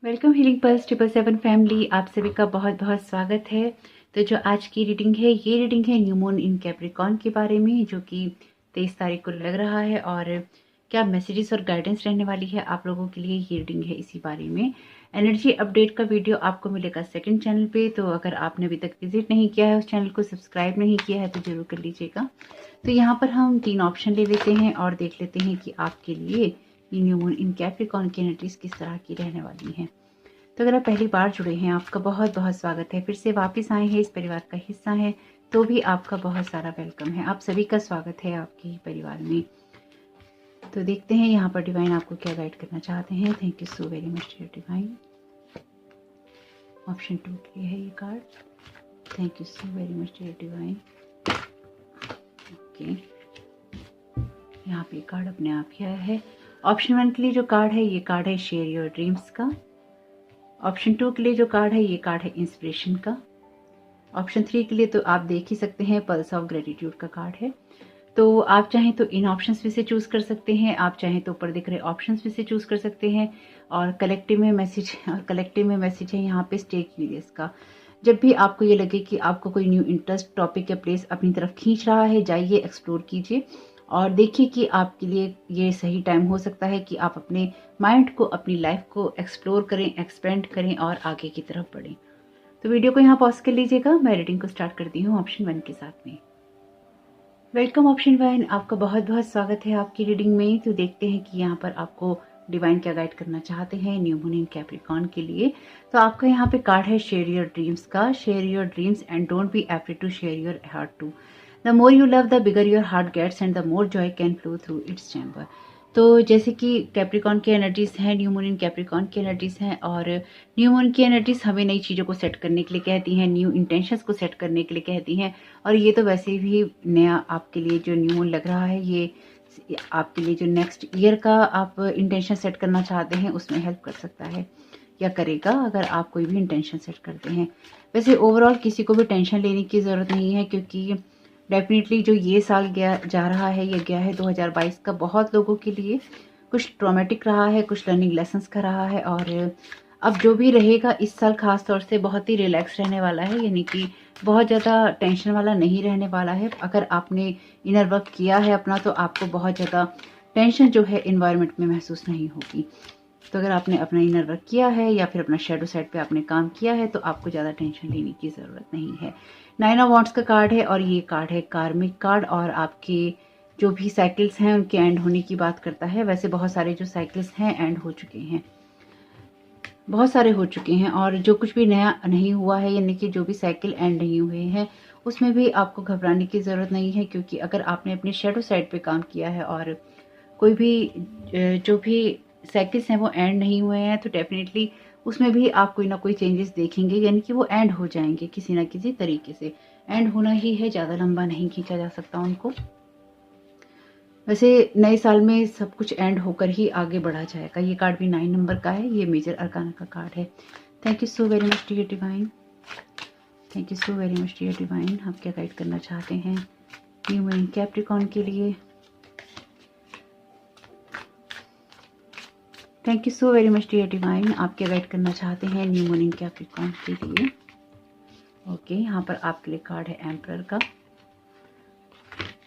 Welcome healing pulse 777 family, आप सभी का बहुत बहुत स्वागत है। तो जो आज की रीडिंग है, ये रीडिंग है न्यू मून इन कैप्रिकॉर्न के बारे में, जो कि 23 तारीख को लग रहा है। और क्या मैसेजेस और गाइडेंस रहने वाली है आप लोगों के लिए, ये रीडिंग है इसी बारे में। एनर्जी अपडेट का वीडियो आपको मिलेगा सेकंड चैनल पे, तो अगर आपने अभी तक विजिट नहीं किया है, उस चैनल को सब्सक्राइब नहीं किया है तो जरूर कर लीजिएगा। तो यहाँ पर हम 3 ऑप्शन ले लेते हैं और देख लेते हैं कि आपके लिए न्यू मून इन कैप्रिकॉर्न की एनर्जीज किस तरह की रहने वाली हैं। तो अगर आप पहली बार जुड़े हैं, आपका बहुत बहुत स्वागत है। फिर से वापस आए हैं, इस परिवार का हिस्सा है, तो भी आपका बहुत सारा वेलकम है। आप सभी का स्वागत है आपके ही परिवार में। तो देखते हैं यहाँ पर डिवाइन आपको क्या गाइड करना चाहते हैं। Thank you so very much dear divine. Option 2 के लिए है ये card. Thank you so very much dear divine. Okay, यहाँ पे कार्ड अपने आप ही आया है। ऑप्शन 1 के लिए जो कार्ड है, ये कार्ड है शेयर योर ड्रीम्स का। ऑप्शन 2 के लिए जो कार्ड है, ये कार्ड है इंस्पिरेशन का। ऑप्शन 3 के लिए तो आप देख ही सकते हैं, पल्स ऑफ ग्रेटिट्यूड का कार्ड है। तो आप चाहें तो इन ऑप्शंस में से चूज कर सकते हैं, आप चाहें तो ऊपर दिख रहे ऑप्शंस में से चूज कर सकते हैं। और कलेक्टिव में मैसेज है यहाँ पे, स्टे क्यूरियस का। जब भी आपको ये लगे कि आपको कोई न्यू इंटरेस्ट टॉपिक या प्लेस अपनी तरफ खींच रहा है, जाइए एक्सप्लोर कीजिए और देखिए कि आपके लिए ये सही टाइम हो सकता है कि आप अपने माइंड को, अपनी लाइफ को एक्सप्लोर करें, एक्सपेंड करें और आगे की तरफ बढ़ें। तो वीडियो को यहाँ पॉज कर लीजिएगा, मैं रीडिंग को स्टार्ट करती हूँ ऑप्शन 1 के साथ में। वेलकम ऑप्शन 1, आपका बहुत बहुत स्वागत है आपकी रीडिंग में। तो देखते हैं कि यहाँ पर आपको डिवाइन क्या गाइड करना चाहते हैं न्यू मून इन कैप्रिकॉर्न के लिए। तो आपका यहाँ पे कार्ड है शेयर योर ड्रीम्स का। Share your dreams and don't be afraid to share your heart too. The more you love the bigger your heart gets and the more joy can flow through its chamber. तो जैसे कि Capricorn की energies हैं, new moon in Capricorn की energies हैं, और new moon की energies हमें नई चीज़ों को सेट करने के लिए कहती हैं, न्यू इंटेंशंस को सेट करने के लिए कहती हैं। और ये तो वैसे भी नया आपके लिए जो न्यू मून लग रहा है, ये आपके लिए जो नेक्स्ट ईयर का आप इंटेंशन सेट करना चाहते हैं उसमें हेल्प कर सकता है या करेगा, अगर आप कोई भी इंटेंशन सेट करते हैं। वैसे ओवरऑल किसी को भी टेंशन लेने की ज़रूरत नहीं है, क्योंकि डेफिनेटली जो ये साल गया जा रहा है, ये गया है 2022 का, बहुत लोगों के लिए कुछ ट्रॉमेटिक रहा है, कुछ लर्निंग लेसन्स का रहा है। और अब जो भी रहेगा इस साल खास तौर से बहुत ही रिलैक्स रहने वाला है, यानी कि बहुत ज़्यादा टेंशन वाला नहीं रहने वाला है। अगर आपने इनर वर्क किया है अपना, तो आपको बहुत ज़्यादा टेंशन जो है इन्वायरमेंट में महसूस नहीं होगी। तो अगर आपने अपना इनर वर्क किया है या फिर अपना शेडो साइड पे आपने काम किया है, तो आपको ज़्यादा टेंशन लेने की ज़रूरत नहीं है। 9 ऑफ वॉन्ड्स का कार्ड है और ये कार्ड है कार्मिक कार्ड, और आपके जो भी साइकिल्स हैं उनके एंड होने की बात करता है। वैसे बहुत सारे जो साइकिल्स हैं एंड हो चुके हैं, बहुत सारे हो चुके हैं, और जो कुछ भी नया नहीं हुआ है, यानी कि जो भी साइकिल एंड नहीं हुए हैं, उसमें भी आपको घबराने की ज़रूरत नहीं है। क्योंकि अगर आपने अपने शेडो साइड पे काम किया है और कोई भी जो भी साइकिल्स हैं वो एंड नहीं हुए हैं, तो डेफिनेटली उसमें भी आप कोई ना कोई चेंजेस देखेंगे, यानी कि वो एंड हो जाएंगे किसी ना किसी तरीके से। एंड होना ही है, ज़्यादा लंबा नहीं खींचा जा सकता उनको। वैसे नए साल में सब कुछ एंड होकर ही आगे बढ़ा जाएगा। ये कार्ड भी 9 नंबर का है, ये मेजर अरकाना का कार्ड है। Thank you so very much dear divine. Thank you so very much dear divine. आप क्या गाइड करना चाहते हैं न्यू मून कैप्रिकॉर्न के लिए। Thank you so very much dear divine. आप क्या गाइड करना चाहते हैं न्यू मून इन कैप्रिकॉर्न के लिए। ओके, यहाँ पर आपके लिए कार्ड है एम्परर का।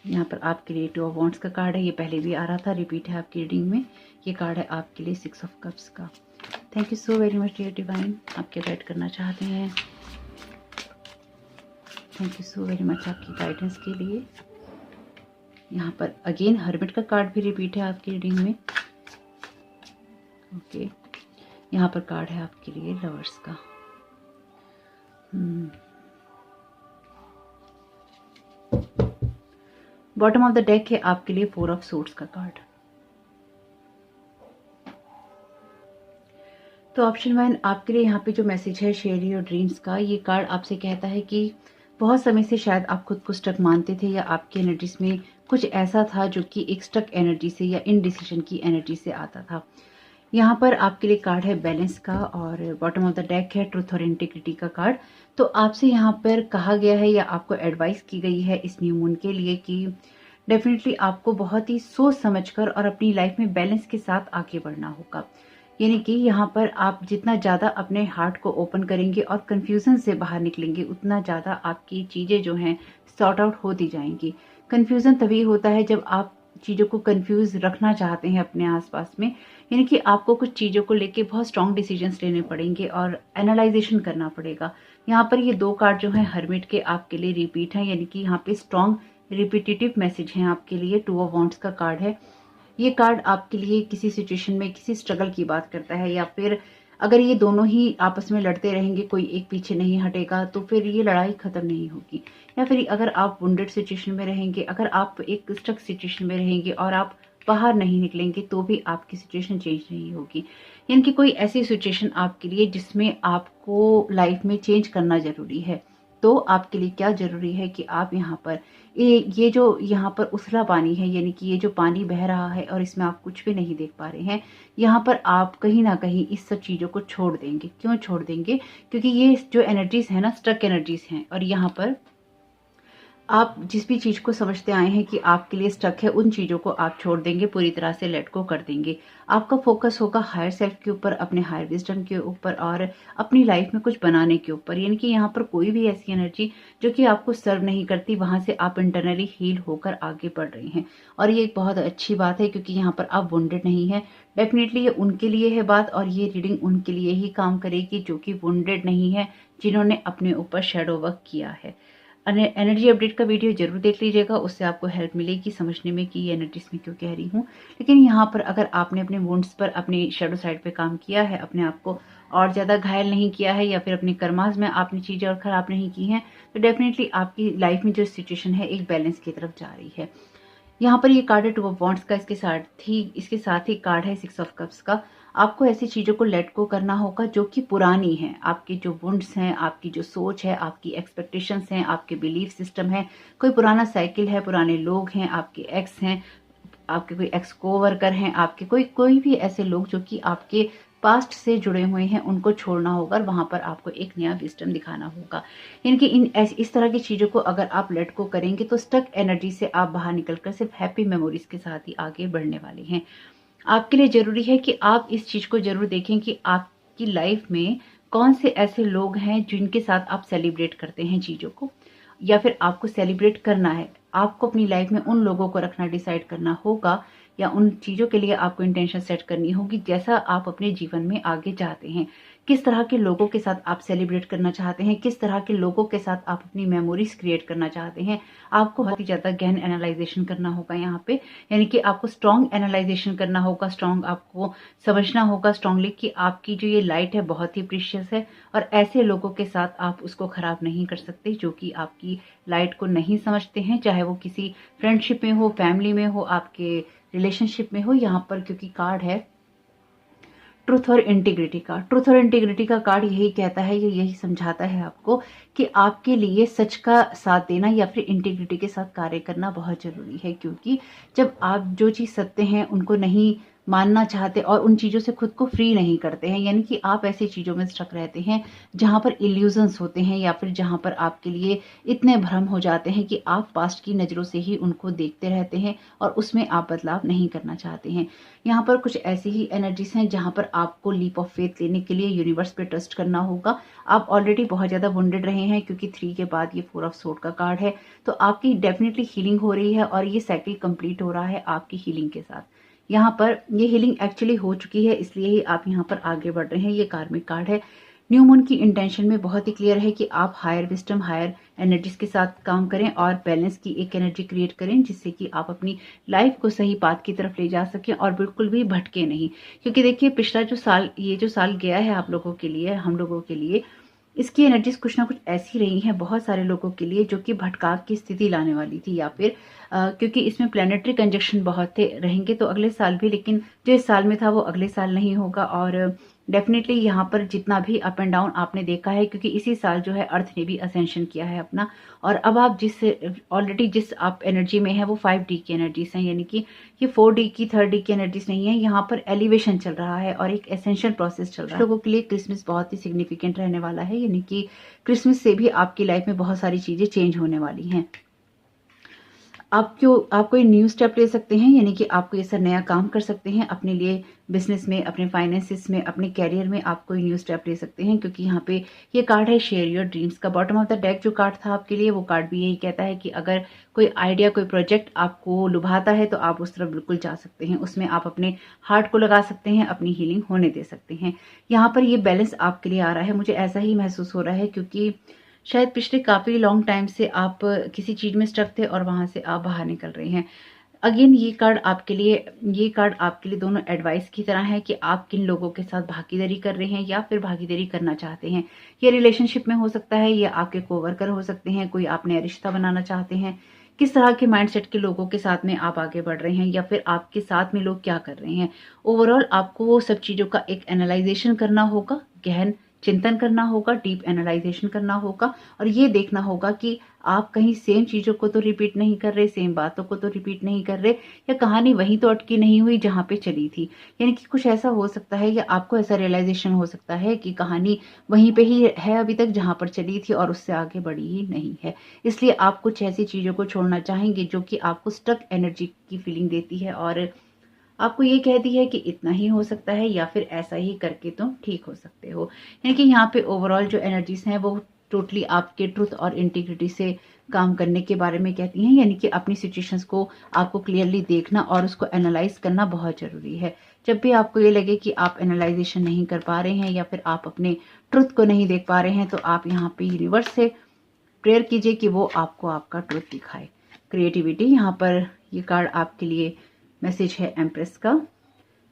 यहाँ पर आपके लिए 2 ऑफ वॉन्ड्स का कार्ड है, ये पहले भी आ रहा था, रिपीट है आपकी रीडिंग में। ये कार्ड है आपके लिए 6 ऑफ कप्स का। Thank you so very much dear divine. आप क्या गाइड करना चाहते हैं। Thank you so very much आपकी गाइडेंस के लिए। यहाँ पर अगेन हर्मिट का कार्ड भी रिपीट है आपकी रीडिंग में। ओके, यहाँ पर कार्ड है आपके लिए लवर्स का। बॉटम ऑफ द डेक है आपके लिए 4 ऑफ सोर्ड्स का कार्ड। तो ऑप्शन 1 आपके लिए यहाँ पे जो मैसेज है शेयर योर ड्रीम्स का, ये कार्ड आपसे कहता है कि बहुत समय से शायद आप खुद को स्टक मानते थे, या आपकी एनर्जीज में कुछ ऐसा था जो कि एक स्टक एनर्जी से या इनडिसीजन की एनर्जी से आता था। यहाँ पर आपके लिए कार्ड है बैलेंस का, और बॉटम ऑफ द डेक है ट्रुथ और इंटीग्रिटी का कार्ड। तो आपसे यहाँ पर कहा गया है या आपको एडवाइस की गई है इस न्यू मून के लिए कि डेफिनेटली आपको बहुत ही सोच समझकर और अपनी लाइफ में बैलेंस के साथ आगे बढ़ना होगा। यानी कि यहाँ पर आप जितना ज़्यादा अपने हार्ट को ओपन करेंगे और कन्फ्यूज़न से बाहर निकलेंगे, उतना ज़्यादा आपकी चीज़ें जो हैं सॉर्ट आउट होती जाएंगी। कन्फ्यूज़न तभी होता है जब आप चीज़ों को कन्फ्यूज़ रखना चाहते हैं अपने आसपास में, यानी कि आपको कुछ चीज़ों को लेके बहुत स्ट्रॉन्ग डिसीजंस लेने पड़ेंगे और एनालाइजेशन करना पड़ेगा। यहाँ पर ये 2 कार्ड जो हैं हर्मिट के आपके लिए रिपीट हैं, यानी कि यहाँ पे स्ट्रॉन्ग रिपीटेटिव मैसेज हैं आपके लिए। 2 ऑफ वॉन्ड्स का कार्ड है। ये कार्ड आपके लिए किसी सिचुएशन में किसी स्ट्रगल की बात करता है, या फिर अगर ये दोनों ही आपस में लड़ते रहेंगे, कोई एक पीछे नहीं हटेगा, तो फिर ये लड़ाई खत्म नहीं होगी। या फिर अगर आप वुंडेड सिचुएशन में रहेंगे, अगर आप एक स्टक सिचुएशन में रहेंगे और आप बाहर नहीं निकलेंगे, तो भी आपकी सिचुएशन चेंज नहीं होगी। यानी कि कोई ऐसी सिचुएशन आपके लिए जिसमें आपको लाइफ में चेंज करना जरूरी है, तो आपके लिए क्या जरूरी है कि आप यहाँ पर ये जो यहाँ पर उथला पानी है, यानी कि ये जो पानी बह रहा है और इसमें आप कुछ भी नहीं देख पा रहे हैं, यहाँ पर आप कहीं ना कहीं इस सब चीज़ों को छोड़ देंगे। क्यों छोड़ देंगे? क्योंकि ये जो एनर्जीज है ना, स्टक एनर्जीज हैं, और यहाँ पर आप जिस भी चीज़ को समझते आए हैं कि आपके लिए स्टक है, उन चीज़ों को आप छोड़ देंगे, पूरी तरह से लेट गो कर देंगे। आपका फोकस होगा हायर सेल्फ के ऊपर, अपने हायर विजडम के ऊपर और अपनी लाइफ में कुछ बनाने के ऊपर। यानी कि यहाँ पर कोई भी ऐसी एनर्जी जो कि आपको सर्व नहीं करती, वहां से आप इंटरनली हील होकर आगे बढ़ रहे हैं, और ये एक बहुत अच्छी बात है क्योंकि यहाँ पर आप वुंडेड नहीं है। डेफिनेटली ये उनके लिए है बात, और ये रीडिंग उनके लिए ही काम करेगी जो कि वुंडेड नहीं है, जिन्होंने अपने ऊपर शेडो वर्क किया है। एनर्जी अपडेट का वीडियो जरूर देख लीजिएगा, उससे आपको हेल्प मिलेगी समझने में कि ये एनर्जीज में क्यों कह रही हूँ। लेकिन यहाँ पर अगर आपने अपने वुंड्स पर, अपनी शेडो साइड पे काम किया है, अपने आप को और ज़्यादा घायल नहीं किया है, या फिर अपने कर्मास में आपने चीज़ें और ख़राब नहीं की हैं, तो डेफिनेटली आपकी लाइफ में जो सिचुएशन है एक बैलेंस की तरफ जा रही है। यहाँ पर ये कार्ड है 2 ऑफ वॉन्ड्स का, इसके साथ ही कार्ड है 6 ऑफ कप्स का। आपको ऐसी चीज़ों को लेट गो करना होगा जो कि पुरानी हैं। आपकी जो वुंड्स हैं, आपकी जो सोच है, आपकी एक्सपेक्टेशंस हैं, आपके बिलीफ सिस्टम है, कोई पुराना साइकिल है, पुराने लोग हैं, आपके एक्स हैं, आपके कोई एक्स कोवर्कर हैं, आपके कोई भी ऐसे लोग जो कि आपके पास्ट से जुड़े हुए हैं, उनको छोड़ना होगा और वहां पर आपको एक नया विजडम दिखाना होगा। यानी कि इस तरह की चीज़ों को अगर आप लेट गो करेंगे तो स्टक एनर्जी से आप बाहर निकलकर सिर्फ हैप्पी मेमोरीज के साथ ही आगे बढ़ने वाले हैं। आपके लिए जरूरी है कि आप इस चीज को जरूर देखें कि आपकी लाइफ में कौन से ऐसे लोग हैं जिनके साथ आप सेलिब्रेट करते हैं चीजों को, या फिर आपको सेलिब्रेट करना है। आपको अपनी लाइफ में उन लोगों को रखना डिसाइड करना होगा, या उन चीजों के लिए आपको इंटेंशन सेट करनी होगी जैसा आप अपने जीवन में आगे चाहते हैं। किस तरह के लोगों के साथ आप सेलिब्रेट करना चाहते हैं, किस तरह के लोगों के साथ आप अपनी मेमोरीज क्रिएट करना चाहते हैं, आपको बहुत ही ज्यादा गहन एनालाइजेशन करना होगा यहाँ पे। यानी कि आपको स्ट्रॉन्ग एनालाइजेशन करना होगा, स्ट्रॉन्ग आपको समझना होगा स्ट्रांगली कि आपकी जो ये लाइट है बहुत ही प्रीशियस है, और ऐसे लोगों के साथ आप उसको खराब नहीं कर सकते जो कि आपकी लाइट को नहीं समझते हैं, चाहे वो किसी फ्रेंडशिप में हो, फैमिली में हो, आपके रिलेशनशिप में हो। यहाँ पर क्योंकि कार्ड है ट्रूथ और इंटीग्रिटी का, ट्रूथ और इंटीग्रिटी का कार्ड यही कहता है, ये यही समझाता है आपको कि आपके लिए सच का साथ देना या फिर इंटीग्रिटी के साथ कार्य करना बहुत जरूरी है। क्योंकि जब आप जो चीज सत्य हैं उनको नहीं मानना चाहते और उन चीजों से खुद को फ्री नहीं करते हैं, यानी कि आप ऐसी चीजों में स्टक रहते हैं जहां पर इल्यूजन्स होते हैं, या फिर जहां पर आपके लिए इतने भ्रम हो जाते हैं कि आप पास्ट की नजरों से ही उनको देखते रहते हैं और उसमें आप बदलाव नहीं करना चाहते हैं। यहाँ पर कुछ ऐसी ही एनर्जीज हैं जहां पर आपको लीप ऑफ फेथ लेने के लिए यूनिवर्स पे ट्रस्ट करना होगा। आप ऑलरेडी बहुत ज्यादा वुंडेड रहे हैं, क्योंकि 3 के बाद ये 4 ऑफ सोर्ड का कार्ड है, तो आपकी डेफिनेटली हीलिंग हो रही है और ये साइकिल कंप्लीट हो रहा है आपकी हीलिंग के साथ। यहाँ पर ये हीलिंग एक्चुअली हो चुकी है, इसलिए ही आप यहाँ पर आगे बढ़ रहे हैं। ये कार्मिक कार्ड है। न्यू मून की इंटेंशन में बहुत ही क्लियर है कि आप हायर विस्टम, हायर एनर्जीज के साथ काम करें और बैलेंस की एक एनर्जी क्रिएट करें, जिससे कि आप अपनी लाइफ को सही पाथ की तरफ ले जा सकें और बिल्कुल भी भटके नहीं। क्योंकि देखिए पिछला जो साल, ये जो साल गया है आप लोगों के लिए, हम लोगों के लिए, इसकी एनर्जीज कुछ ना कुछ ऐसी रही हैं बहुत सारे लोगों के लिए जो कि भटकाव की स्थिति लाने वाली थी, या फिर क्योंकि इसमें प्लैनेटरी कंजक्शन बहुत थे, रहेंगे तो अगले साल भी, लेकिन जो इस साल में था वो अगले साल नहीं होगा। और डेफिनेटली यहाँ पर जितना भी अप एंड डाउन आपने देखा है, क्योंकि इसी साल जो है अर्थ ने भी असेंशन किया है अपना, और अब आप ऑलरेडी जिस आप एनर्जी में है वो 5D की एनर्जीज हैं, यानी कि ये 4D की 3rd की एनर्जीज नहीं है। यहाँ पर एलिवेशन चल रहा है और एक एसेंशियल प्रोसेस चल रहा है। लोगों के लिए क्रिसमस बहुत ही सिग्निफिकेंट रहने वाला है, यानी कि क्रिसमस से भी आपकी लाइफ में बहुत सारी चीजें चेंज होने वाली हैं। आप कोई न्यू स्टेप ले सकते हैं, यानी कि आप कोई ऐसा नया काम कर सकते हैं अपने लिए, बिजनेस में, अपने फाइनेंसिस में, अपने कैरियर में आप कोई न्यू स्टेप ले सकते हैं, क्योंकि यहाँ पे ये कार्ड है शेयर योर ड्रीम्स का। बॉटम ऑफ द डेक जो कार्ड था आपके लिए, वो कार्ड भी यही कहता है कि अगर कोई आइडिया, कोई प्रोजेक्ट आपको लुभाता है तो आप उस तरफ बिल्कुल जा सकते हैं, उसमें आप अपने हार्ट को लगा सकते हैं, अपनी हीलिंग होने दे सकते हैं। यहाँ पर ये बैलेंस आपके लिए आ रहा है, मुझे ऐसा ही महसूस हो रहा है, क्योंकि शायद पिछले काफ़ी लॉन्ग टाइम से आप किसी चीज़ में स्टक थे और वहाँ से आप बाहर निकल रहे हैं। अगेन ये कार्ड आपके लिए दोनों एडवाइस की तरह है कि आप किन लोगों के साथ भागीदारी कर रहे हैं या फिर भागीदारी करना चाहते हैं। ये रिलेशनशिप में हो सकता है, या आपके कोवर्कर हो सकते हैं, कोई आप नया रिश्ता बनाना चाहते हैं। किस तरह के माइंडसेट के लोगों के साथ में आप आगे बढ़ रहे हैं, या फिर आपके साथ में लोग क्या कर रहे हैं। ओवरऑल आपको वो सब चीज़ों का एक एनालाइजेशन करना होगा, गहन चिंतन करना होगा, डीप एनालाइजेशन करना होगा, और ये देखना होगा कि आप कहीं सेम चीज़ों को तो रिपीट नहीं कर रहे, सेम बातों को तो रिपीट नहीं कर रहे, या कहानी वहीं तो अटकी नहीं हुई जहाँ पे चली थी। यानी कि कुछ ऐसा हो सकता है, या आपको ऐसा रियलाइजेशन हो सकता है कि कहानी वहीं पे ही है अभी तक जहाँ पर चली थी, और उससे आगे बढ़ी ही नहीं है। इसलिए आप कुछ ऐसी चीज़ों को छोड़ना चाहेंगे जो कि आपको स्टक एनर्जी की फीलिंग देती है, और आपको ये कहती है कि इतना ही हो सकता है, या फिर ऐसा ही करके तुम ठीक हो सकते हो। यानी कि यहाँ पे ओवरऑल जो एनर्जीज हैं वो टोटली आपके ट्रुथ और इंटीग्रिटी से काम करने के बारे में कहती हैं, यानी कि अपनी सिचुएशंस को आपको क्लियरली देखना और उसको एनालाइज करना बहुत ज़रूरी है। जब भी आपको ये लगे कि आप एनालाइजेशन नहीं कर पा रहे हैं, या फिर आप अपने ट्रुथ को नहीं देख पा रहे हैं, तो आप यहाँ पे यूनिवर्स से प्रेयर कीजिए कि वो आपको आपका ट्रुथ दिखाए। क्रिएटिविटी, यहाँ पर ये कार्ड आपके लिए मैसेज है एम्प्रेस का।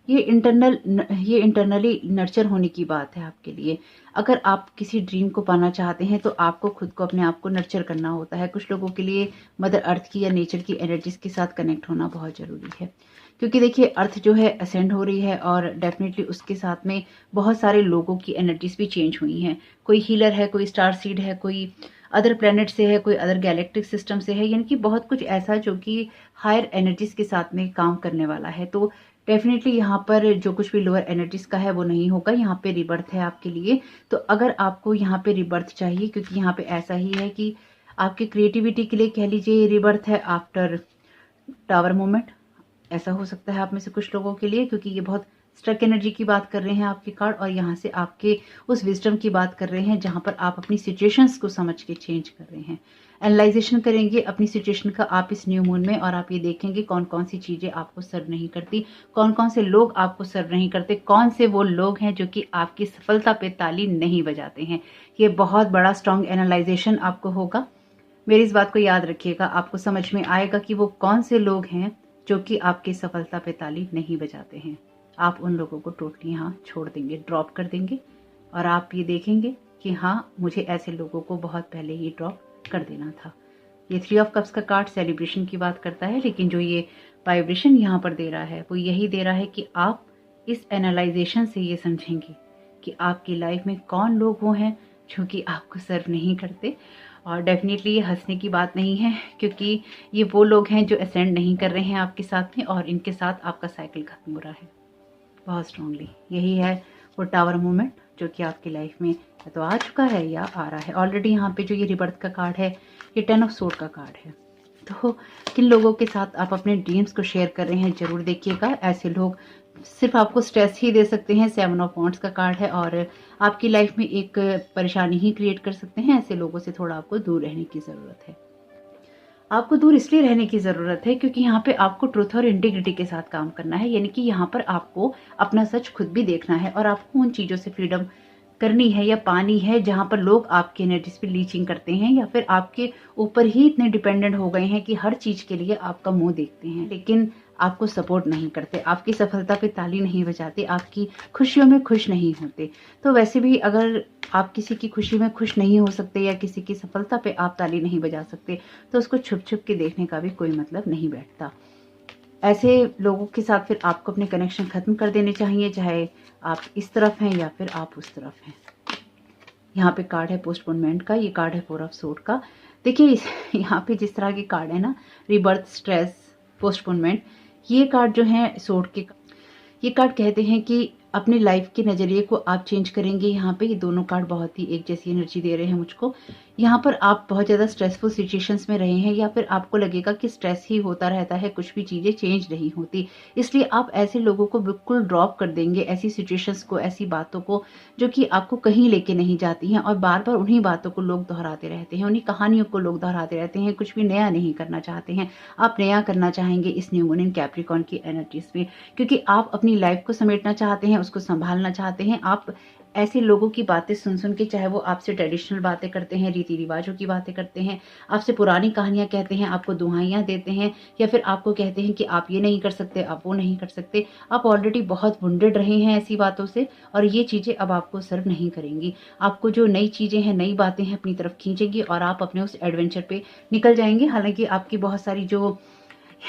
ये इंटरनली नर्चर होने की बात है आपके लिए। अगर आप किसी ड्रीम को पाना चाहते हैं तो आपको खुद को, अपने आप को नर्चर करना होता है। कुछ लोगों के लिए मदर अर्थ की या नेचर की एनर्जीज के साथ कनेक्ट होना बहुत ज़रूरी है, क्योंकि देखिए अर्थ जो है असेंड हो रही है, और डेफिनेटली उसके साथ में बहुत सारे लोगों की एनर्जीज भी चेंज हुई हैं। कोई हीलर है, कोई स्टार सीड है, कोई अदर प्लेनेट से है, कोई अदर गैलेक्टिक सिस्टम से है, यानी कि बहुत कुछ ऐसा जो कि हायर एनर्जीज के साथ में काम करने वाला है। तो डेफिनेटली यहाँ पर जो कुछ भी लोअर एनर्जीज का है वो नहीं होगा, यहाँ पे रिबर्थ है आपके लिए। तो अगर आपको यहाँ पे रिबर्थ चाहिए, क्योंकि यहाँ पे ऐसा ही है कि आपकी क्रिएटिविटी के लिए कह लीजिए रिबर्थ है आफ्टर टावर मोमेंट, ऐसा हो सकता है आप में से कुछ लोगों के लिए, क्योंकि ये बहुत स्ट्रक एनर्जी की बात कर रहे हैं आपके कार्ड, और यहाँ से आपके उस विजडम की बात कर रहे हैं जहाँ पर आप अपनी सिचुएशंस को समझ के चेंज कर रहे हैं। एनालाइजेशन करेंगे अपनी सिचुएशन का आप इस न्यू मून में, और आप ये देखेंगे कौन कौन सी चीज़ें आपको सर्व नहीं करती, कौन कौन से लोग आपको सर्व नहीं करते, कौन से वो लोग हैं जो कि आपकी सफलता पे ताली नहीं बजाते हैं। ये बहुत बड़ा स्ट्रॉन्ग एनालाइजेशन आपको होगा। मेरी इस बात को याद रखिएगा, आपको समझ में आएगा कि वो कौन से लोग हैं जो कि आपकी सफलता पे ताली नहीं बजाते हैं। आप उन लोगों को टोटली यहाँ छोड़ देंगे, ड्रॉप कर देंगे, और आप ये देखेंगे कि हाँ, मुझे ऐसे लोगों को बहुत पहले ही ड्रॉप कर देना था। ये 3 ऑफ कप्स का कार्ड सेलिब्रेशन की बात करता है, लेकिन जो ये वाइब्रेशन यहाँ पर दे रहा है वो यही दे रहा है कि आप इस एनालाइजेशन से ये समझेंगे कि आपकी लाइफ में कौन लोग वो हैं जो कि आपको सर्व नहीं करते। और डेफिनेटली ये हंसने की बात नहीं है, क्योंकि ये वो लोग हैं जो असेंड नहीं कर रहे हैं आपके साथ में, और इनके साथ आपका साइकिल खत्म हो रहा है बहुत स्ट्रांगली। यही है वो टावर मोमेंट जो कि आपकी लाइफ में या तो आ चुका है या आ रहा है। ऑलरेडी यहाँ पे जो ये रिबर्थ का कार्ड है, ये 10 ऑफ सोर्ड का कार्ड है। तो किन लोगों के साथ आप अपने ड्रीम्स को शेयर कर रहे हैं जरूर देखिएगा। ऐसे लोग सिर्फ आपको स्ट्रेस ही दे सकते हैं। 7 ऑफ वॉन्ड्स का कार्ड है, और आपकी लाइफ में एक परेशानी ही क्रिएट कर सकते हैं। ऐसे लोगों से थोड़ा आपको दूर रहने की ज़रूरत है। आपको दूर इसलिए रहने की ज़रूरत है क्योंकि यहाँ पे आपको ट्रुथ और इंटीग्रिटी के साथ काम करना है, यानी कि यहाँ पर आपको अपना सच खुद भी देखना है, और आपको उन चीज़ों से फ्रीडम करनी है या पानी है जहाँ पर लोग आपकी एनर्जीज पे लीचिंग करते हैं, या फिर आपके ऊपर ही इतने डिपेंडेंट हो गए हैं कि हर चीज़ के लिए आपका मुंह देखते हैं, लेकिन आपको सपोर्ट नहीं करते, आपकी सफलता पे ताली नहीं बजाते, आपकी खुशियों में खुश नहीं होते। तो वैसे भी अगर आप किसी की खुशी में खुश नहीं हो सकते या किसी की सफलता पे आप ताली नहीं बजा सकते, तो उसको छुप छुप के देखने का भी कोई मतलब नहीं बैठता। ऐसे लोगों के साथ फिर आपको अपने कनेक्शन खत्म कर देने चाहिए, चाहे आप इस तरफ हैं या फिर आप उस तरफ हैं। यहाँ पे कार्ड है पोस्टपोनमेंट का, ये कार्ड है 4 ऑफ सोर्ड का। देखिए यहाँ पे जिस तरह के कार्ड है ना, रिबर्थ, स्ट्रेस, पोस्टपोनमेंट, ये कार्ड जो है सोर्ड के, ये कार्ड कहते हैं कि अपने लाइफ के नज़रिए को आप चेंज करेंगे। यहाँ पे ये दोनों कार्ड बहुत ही एक जैसी एनर्जी दे रहे हैं मुझको। यहाँ पर आप बहुत ज़्यादा स्ट्रेसफुल सिचुएशंस में रहे हैं या फिर आपको लगेगा कि स्ट्रेस ही होता रहता है, कुछ भी चीज़ें चेंज नहीं होती। इसलिए आप ऐसे लोगों को बिल्कुल ड्रॉप कर देंगे, ऐसी सिचुएशंस को, ऐसी बातों को जो कि आपको कहीं लेके नहीं जाती हैं, और बार-बार उन्हीं बातों को लोग दोहराते रहते हैं, उन्हीं कहानियों को लोग दोहराते रहते हैं, कुछ भी नया नहीं करना चाहते हैं। आप नया करना चाहेंगे इस न्यू मून इन कैप्रिकॉर्न की एनर्जीज़ में, क्योंकि आप अपनी लाइफ को समेटना चाहते हैं, उसको सँभालना चाहते हैं। आप ऐसे लोगों की बातें सुन के, चाहे वो आपसे ट्रेडिशनल बातें करते हैं, रीति रिवाजों की बातें करते हैं, आपसे पुरानी कहानियां कहते हैं, आपको दुहाइयां देते हैं, या फिर आपको कहते हैं कि आप ये नहीं कर सकते, आप वो नहीं कर सकते। आप ऑलरेडी बहुत वुंडेड रहे हैं ऐसी बातों से, और ये चीज़ें अब आपको सर्व नहीं करेंगी। आपको जो नई चीज़ें हैं, नई बातें हैं, अपनी तरफ खींचेंगी और आप अपने उस एडवेंचर पे निकल जाएंगे। हालांकि आपकी बहुत सारी जो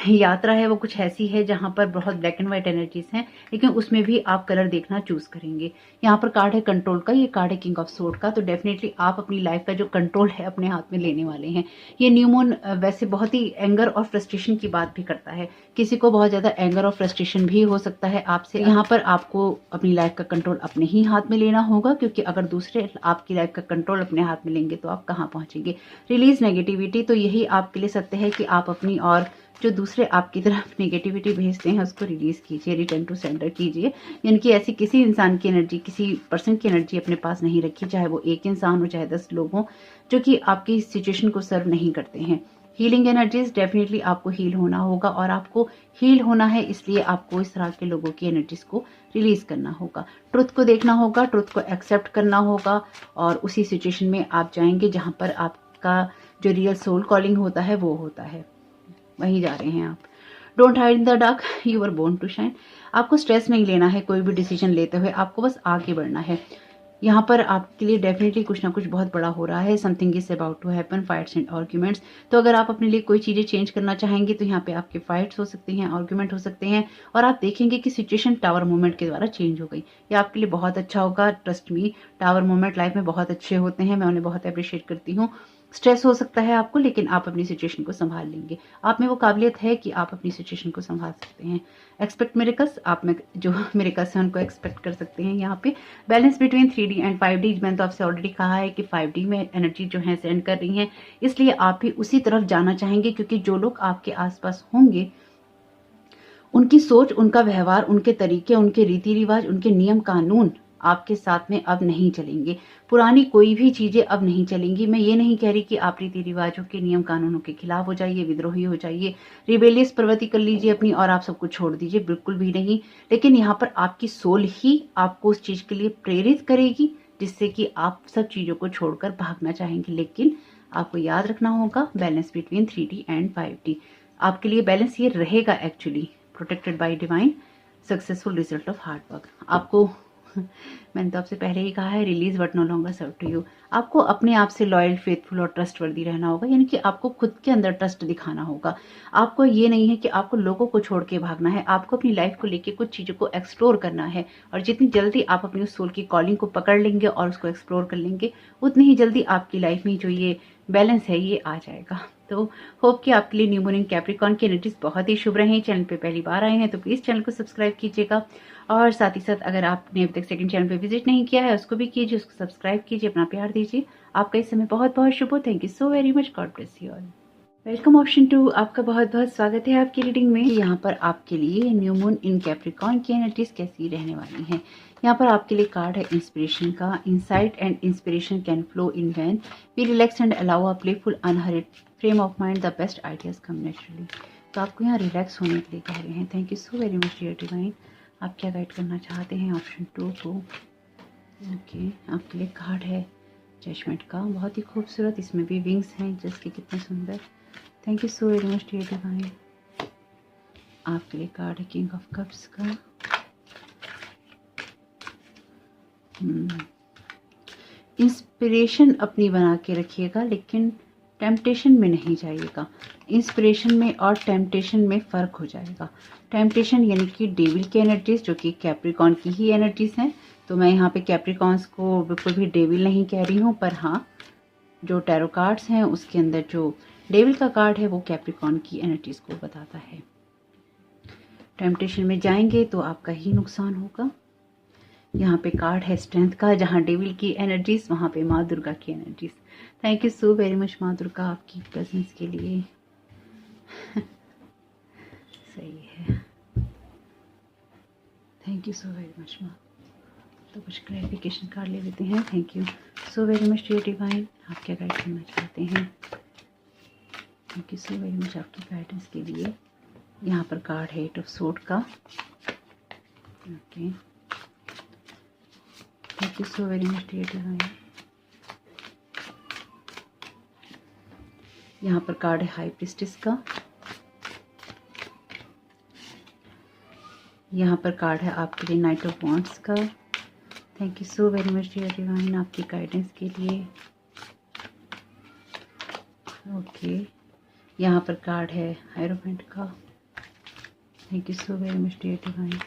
यात्रा है वो कुछ ऐसी है जहां पर बहुत ब्लैक एंड व्हाइट एनर्जीज हैं, लेकिन उसमें भी आप कलर देखना चूज करेंगे। यहाँ पर कार्ड है कंट्रोल का, ये कार्ड है किंग ऑफ सोर्ड का। तो डेफिनेटली आप अपनी लाइफ का जो कंट्रोल है अपने हाथ में लेने वाले हैं। ये न्यू मून वैसे बहुत ही एंगर और फ्रस्ट्रेशन की बात भी करता है। किसी को बहुत ज्यादा एंगर और फ्रस्ट्रेशन भी हो सकता है आपसे। यहाँ पर आपको अपनी लाइफ का कंट्रोल अपने ही हाथ में लेना होगा, क्योंकि अगर दूसरे आपकी लाइफ का कंट्रोल अपने हाथ में लेंगे तो आप कहाँ पहुंचेंगे। रिलीज नेगेटिविटी, तो यही आपके लिए सत्य है कि आप अपनी और जो दूसरे आपकी तरफ नेगेटिविटी भेजते हैं उसको रिलीज कीजिए, रिटर्न टू सेंडर कीजिए। यानी कि ऐसी किसी इंसान की एनर्जी, किसी पर्सन की एनर्जी अपने पास नहीं रखी, चाहे वो एक इंसान हो चाहे 10 लोग हों, जो कि आपकी सिचुएशन को सर्व नहीं करते हैं। हीलिंग एनर्जीज, डेफिनेटली आपको हील होना होगा, और आपको हील होना है इसलिए आपको इस तरह के लोगों की एनर्जीज को रिलीज करना होगा। ट्रुथ को देखना होगा, ट्रुथ को एक्सेप्ट करना होगा, और उसी सिचुएशन में आप जाएंगे जहां पर आपका जो रियल सोल कॉलिंग होता है वो होता है, वहीं जा रहे हैं आप। Don't hide in the dark, you are born to shine. आपको स्ट्रेस नहीं लेना है कोई भी डिसीजन लेते हुए, आपको बस आगे बढ़ना है। यहाँ पर आपके लिए डेफिनेटली कुछ ना कुछ बहुत बड़ा हो रहा है। Something is about to happen, fights and arguments. तो अगर आप अपने लिए कोई चीजें चेंज करना चाहेंगे तो यहाँ पे आपके फाइट्स हो सकते हैं, आर्ग्यूमेंट हो सकते हैं, और आप देखेंगे कि सिचुएशन टावर मूवमेंट के द्वारा चेंज हो गई। ये आपके लिए बहुत अच्छा होगा। Trust me, tower movement life में बहुत अच्छे होते हैं, मैं उन्हें बहुत अप्रिशिएट करती हूँ। स्ट्रेस हो सकता है आपको, लेकिन आप अपनी सिचुएशन को संभाल लेंगे। आप में वो काबिलियत है कि आप अपनी सिचुएशन को संभाल सकते हैं। एक्सपेक्ट मिरेकल्स, आप में जो मिरेकल्स हैं उनको एक्सपेक्ट कर सकते हैं। यहाँ पे balance between 3D and 5D, मैंने तो आपसे ऑलरेडी कहा है कि 5D में एनर्जी जो है सेंड कर रही हैं, इसलिए आप भी उसी तरफ जाना चाहेंगे, क्योंकि जो लोग आपके आसपास होंगे उनकी सोच, उनका व्यवहार, उनके तरीके, उनके रीति रिवाज, उनके नियम कानून आपके साथ में अब नहीं चलेंगे। पुरानी कोई भी चीजें अब नहीं चलेंगी। मैं ये नहीं कह रही कि आप रीति रिवाजों के, नियम कानूनों के खिलाफ हो जाइए, विद्रोही हो जाइए, रिबेलियस प्रवृत्ति कर लीजिए अपनी और आप सब कुछ छोड़ दीजिए, बिल्कुल भी नहीं। लेकिन यहाँ पर आपकी सोल ही आपको उस चीज के लिए प्रेरित करेगी जिससे कि आप सब चीजों को छोड़कर भागना चाहेंगे। लेकिन आपको याद रखना होगा balance between 3D and 5D। आपके लिए बैलेंस ये रहेगा actually, protected by divine, successful result of hard work. आपको मैंने तो आपसे पहले ही कहा है, release what no longer serve to you. आपको अपने आप से लॉयल, फेथफुल और ट्रस्टवर्दी रहना होगा, यानी कि आपको खुद के अंदर ट्रस्ट दिखाना होगा। आपको ये नहीं है कि आपको लोगों को छोड़ के भागना है, आपको अपनी लाइफ को लेके कुछ चीजों को एक्सप्लोर करना है। और जितनी जल्दी आप अपनी उस सोल की कॉलिंग को पकड़ लेंगे और उसको एक्सप्लोर कर लेंगे, उतनी ही जल्दी आपकी लाइफ में जो ये बैलेंस है ये आ जाएगा। तो होप कि आपके लिए न्यू मून इन कैप्रिकॉर्न की एनर्जीज बहुत ही शुभ रहे। चैनल पे पहली बार आए हैं तो प्लीज चैनल को सब्सक्राइब कीजिएगा, और साथ ही साथ अगर आपने अभी तक सेकंड चैनल पे विजिट नहीं किया है उसको भी कीजिए, उसको सब्सक्राइब कीजिए, अपना प्यार दीजिए। आपका इस समय बहुत बहुत शुभ हो। Thank you so very much, God bless you all. Welcome option 2, आपका बहुत बहुत स्वागत है आपकी रीडिंग में। यहाँ पर आपके लिए न्यू मून इन कैप्रिकॉर्न की एनर्जीज कैसी रहने वाली हैं। यहाँ पर आपके लिए कार्ड है इंस्पिरेशन का। Insight and inspiration can flow in when we relax and allow a playful unhurried frame of mind, the best ideas come naturally. तो आपको यहाँ रिलैक्स होने के लिए कह रहे हैं। Thank you so very much dear divine. आप क्या गाइड करना चाहते हैं ऑप्शन 2 को। ओके, आपके लिए कार्ड है जजमेंट का, बहुत ही खूबसूरत, इसमें भी विंग्स हैं जिसके कितने सुंदर। Thank you so very much dear divine. आपके लिए कार्ड है किंग ऑफ कप्स का। इंस्पिरेशन अपनी बना के रखिएगा, लेकिन टेम्पटेशन में नहीं जाइएगा। इंस्पिरेशन में और टेम्पटेशन में फ़र्क हो जाएगा। टेम्पटेशन यानी कि डेविल की एनर्जीज, जो कि कैप्रिकॉर्न की ही एनर्जीज हैं। तो मैं यहाँ पे कैप्रिकॉर्न्स को बिल्कुल भी डेविल नहीं कह रही हूँ, पर हाँ जो टैरो कार्ड्स हैं उसके अंदर जो डेविल का कार्ड है वो कैप्रिकॉर्न की एनर्जीज को बताता है। टेम्पटेशन में जाएंगे तो आपका ही नुकसान होगा। यहाँ पे कार्ड है स्ट्रेंथ का, जहाँ डेविल की एनर्जीज वहाँ पे माँ दुर्गा की energies. Thank you so very much माँ दुर्गा आपकी प्रेजेंस के लिए। सही है, thank you so very much माँ। तो कुछ क्लैरिफिकेशन कार्ड ले लेते हैं। Thank you so very much dear divine, आप क्या गाइड करना चाहते हैं। Thank you so very much आपकी गाइडेंस के लिए। यहाँ पर कार्ड है 8 ऑफ सोर्ड का। Okay, thank you so very much dear divine. यहाँ पर कार्ड है हाई प्रीस्टेस का। यहाँ पर कार्ड है आपके लिए नाइट ऑफ वॉन्ड्स का। Thank you so very much dear divine आपकी गाइडेंस के लिए। ओके, यहाँ पर कार्ड है हायरोफेंट का। Thank you so very much dear divine.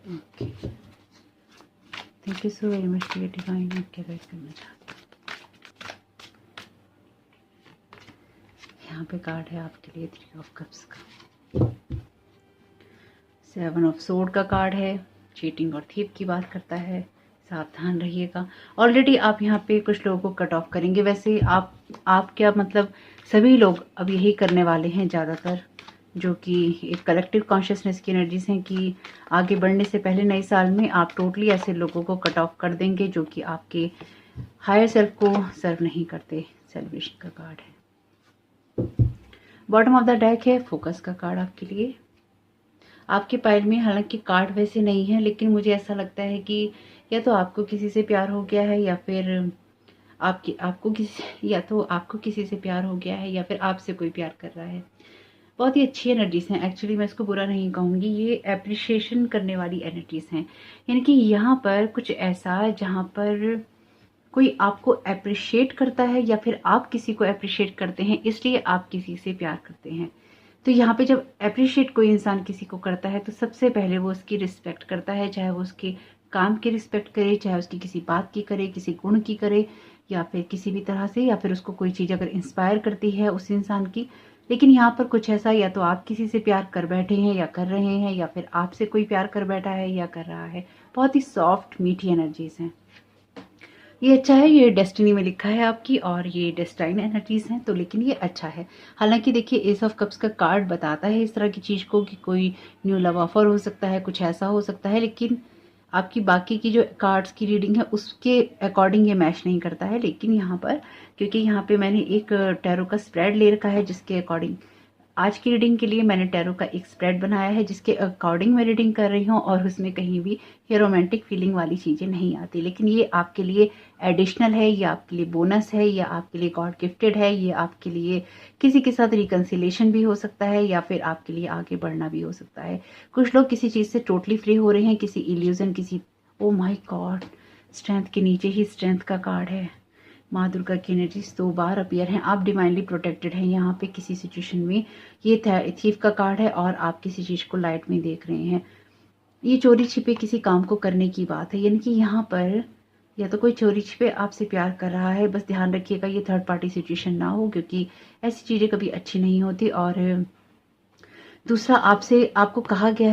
Okay, thank you so very much dear divine, आप क्या गाइड करना चाहते हैं। यहाँ पे कार्ड है आपके लिए 3 ऑफ कप्स का। 7 ऑफ सोर्ड का कार्ड है, चीटिंग और थीप की बात करता है, सावधान रहिएगा। ऑलरेडी आप यहाँ पे कुछ लोगों को कट ऑफ करेंगे। वैसे आप क्या मतलब सभी लोग अब यही करने वाले हैं ज़्यादातर, जो कि एक कलेक्टिव कॉन्शियसनेस की एनर्जीज हैं कि आगे बढ़ने से पहले नए साल में आप टोटली ऐसे लोगों को कट ऑफ कर देंगे जो कि आपके हायर सेल्फ को सर्व नहीं करते। सेलिब्रेशन का कार्ड है। बॉटम ऑफ द डेक है फोकस का कार्ड आपके लिए। आपके पाइल में हालांकि कार्ड वैसे नहीं है, लेकिन मुझे ऐसा लगता है कि या तो आपको किसी से प्यार हो गया है या फिर आपको किसी से प्यार हो गया है या फिर आपसे कोई प्यार कर रहा है। बहुत ही अच्छी एनर्जीज हैं। एक्चुअली मैं इसको बुरा नहीं कहूँगी, ये एप्रिशिएशन करने वाली एनर्जीज हैं। यानी कि यहाँ पर कुछ ऐसा जहाँ पर कोई आपको अप्रिशिएट करता है या फिर आप किसी को अप्रिशिएट करते हैं, इसलिए आप किसी से प्यार करते हैं। तो यहाँ पे जब अप्रिशिएट कोई इंसान किसी को करता है तो सबसे पहले वो उसकी रिस्पेक्ट करता है, चाहे वो उसके काम की रिस्पेक्ट करे, चाहे उसकी किसी बात की करे, किसी गुण की करे, या फिर किसी भी तरह से, या फिर उसको कोई चीज़ अगर इंस्पायर करती है उस इंसान की। लेकिन यहाँ पर कुछ ऐसा, या तो आप किसी से प्यार कर बैठे हैं या कर रहे हैं, या फिर आपसे कोई प्यार कर बैठा है या कर रहा है। बहुत ही सॉफ्ट मीठी एनर्जीज हैं। ये अच्छा है, ये डेस्टिनी में लिखा है आपकी, और ये डेस्टाइन एनर्जीज हैं, तो लेकिन ये अच्छा है। हालांकि देखिए एस ऑफ कप्स का कार्ड बताता है इस तरह की चीज़ को कि कोई न्यू लव ऑफर हो सकता है, कुछ ऐसा हो सकता है, लेकिन आपकी बाकी की जो कार्ड्स की रीडिंग है उसके अकॉर्डिंग ये मैच नहीं करता है। लेकिन यहाँ पर क्योंकि यहाँ पे मैंने एक टैरो का स्प्रेड ले रखा है, जिसके अकॉर्डिंग आज की रीडिंग के लिए मैंने टैरो का एक स्प्रेड बनाया है, जिसके अकॉर्डिंग मैं रीडिंग कर रही हूँ, और उसमें कहीं भी ये रोमांटिक फीलिंग वाली चीज़ें नहीं आती। लेकिन ये आपके लिए एडिशनल है, ये आपके लिए बोनस है, या आपके लिए गॉड गिफ्टेड है, ये आपके लिए किसी के साथ रिकन्सिलेशन भी हो सकता है, या फिर आपके लिए आगे बढ़ना भी हो सकता है। कुछ लोग किसी चीज़ से टोटली फ्री हो रहे हैं, किसी इल्यूजन, किसी ओ माय गॉड, स्ट्रेंथ के नीचे ही स्ट्रेंथ का कार्ड है। माँ दुर्गा की एनर्जीज 2 बार अपीयर हैं। आप डिवाइनली प्रोटेक्टेड हैं यहाँ पे किसी सिचुएशन में। ये थीफ का कार्ड है और आप किसी चीज़ को लाइट में देख रहे हैं। ये चोरी छिपे किसी काम को करने की बात है, यानी कि यहाँ पर या तो कोई चोरी छिपे आपसे प्यार कर रहा है। बस ध्यान रखिएगा ये थर्ड पार्टी सिचुएशन ना हो, क्योंकि ऐसी चीज़ें कभी अच्छी नहीं होती। और दूसरा आपसे कहा गया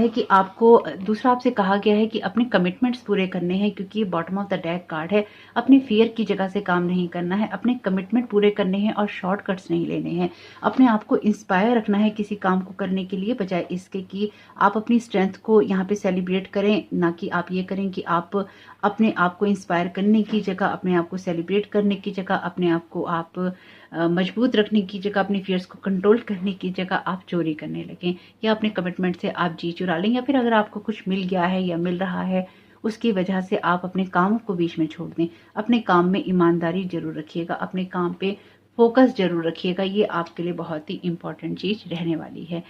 है कि अपने कमिटमेंट्स पूरे करने हैं, क्योंकि ये bottom of the deck card है। अपने फियर की जगह से काम नहीं करना है, अपने कमिटमेंट पूरे करने हैं और शॉर्टकट्स नहीं लेने हैं। अपने आप को इंस्पायर रखना है किसी काम को करने के लिए, बजाय इसके कि आप अपनी स्ट्रेंथ को यहाँ पे सेलिब्रेट करें। ना कि आप ये करें कि आप अपने आप को इंस्पायर करने की जगह, अपने आप को सेलिब्रेट करने की जगह, अपने आप को आप मजबूत रखने की जगह, अपने फियर्स को कंट्रोल करने की जगह आप चोरी करने लगें, या अपने कमिटमेंट से आप जी चुरा लें, या फिर अगर आपको कुछ मिल गया है या मिल रहा है उसकी वजह से आप अपने कामों को बीच में छोड़ दें। अपने काम में ईमानदारी जरूर रखिएगा, अपने काम पे फोकस जरूर रखिएगा। ये आपके लिए बहुत ही इंपॉर्टेंट चीज रहने वाली है।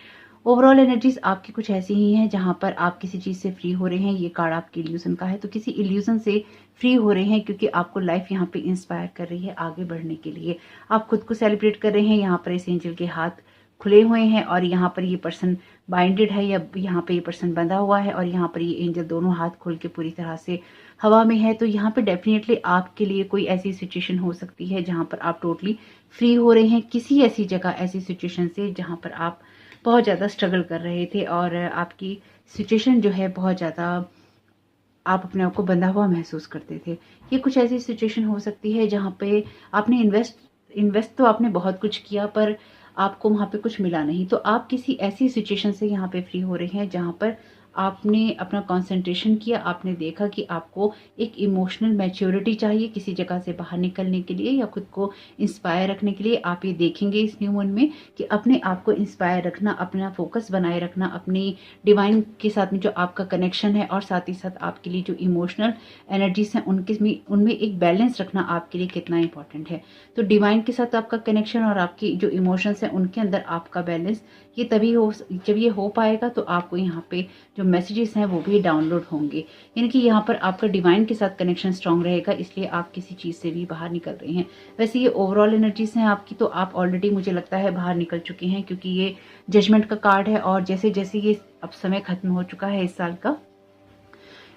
ओवरऑल एनर्जीज आपकी कुछ ऐसी ही हैं जहां पर आप किसी चीज से फ्री हो रहे हैं। ये कार्ड आपके इल्यूजन का है, तो किसी इल्यूजन से फ्री हो रहे हैं, क्योंकि आपको लाइफ यहाँ पे इंस्पायर कर रही है आगे बढ़ने के लिए। आप खुद को सेलिब्रेट कर रहे हैं। यहाँ पर इस एंजल के हाथ खुले हुए हैं, और यहाँ पर ये पर्सन बाइंडेड है, या यहाँ पे ये पर्सन बंधा हुआ है, और यहाँ पर ये एंजल दोनों हाथ खोल के पूरी तरह से हवा में है। तो यहाँ पे डेफिनेटली आपके लिए कोई ऐसी सिचुएशन हो सकती है जहाँ पर आप टोटली फ्री हो रहे हैं, किसी ऐसी जगह, ऐसी सिचुएशन से जहाँ पर आप बहुत ज़्यादा स्ट्रगल कर रहे थे, और आपकी सिचुएशन जो है बहुत ज़्यादा आप अपने आप को बंधा हुआ महसूस करते थे। ये कुछ ऐसी सिचुएशन हो सकती है जहाँ पे आपने इन्वेस्ट तो आपने बहुत कुछ किया, पर आपको वहाँ पे कुछ मिला नहीं। तो आप किसी ऐसी सिचुएशन से यहाँ पे फ्री हो रहे हैं जहाँ पर आपने अपना कंसंट्रेशन किया, आपने देखा कि आपको एक इमोशनल मैच्योरिटी चाहिए किसी जगह से बाहर निकलने के लिए या खुद को इंस्पायर रखने के लिए। आप ये देखेंगे इस न्यू मून में कि अपने आप को इंस्पायर रखना, अपना फोकस बनाए रखना, अपनी डिवाइन के साथ में जो आपका कनेक्शन है और साथ ही साथ आपके लिए जो इमोशनल एनर्जीज हैं उनमें एक बैलेंस रखना आपके लिए कितना इंपॉर्टेंट है। तो डिवाइन के साथ आपका कनेक्शन और आपकी जो इमोशंस हैं उनके अंदर आपका बैलेंस, ये तभी हो जब ये हो पाएगा तो आपको यहाँ पे जो मैसेजेस हैं वो भी डाउनलोड होंगे। यानी कि यहाँ पर आपका डिवाइन के साथ कनेक्शन स्ट्रांग रहेगा, इसलिए आप किसी चीज़ से भी बाहर निकल रहे हैं। वैसे ये ओवरऑल एनर्जीज हैं आपकी, तो आप ऑलरेडी मुझे लगता है बाहर निकल चुके हैं, क्योंकि ये जजमेंट का कार्ड है और जैसे जैसे ये अब समय खत्म हो चुका है इस साल का,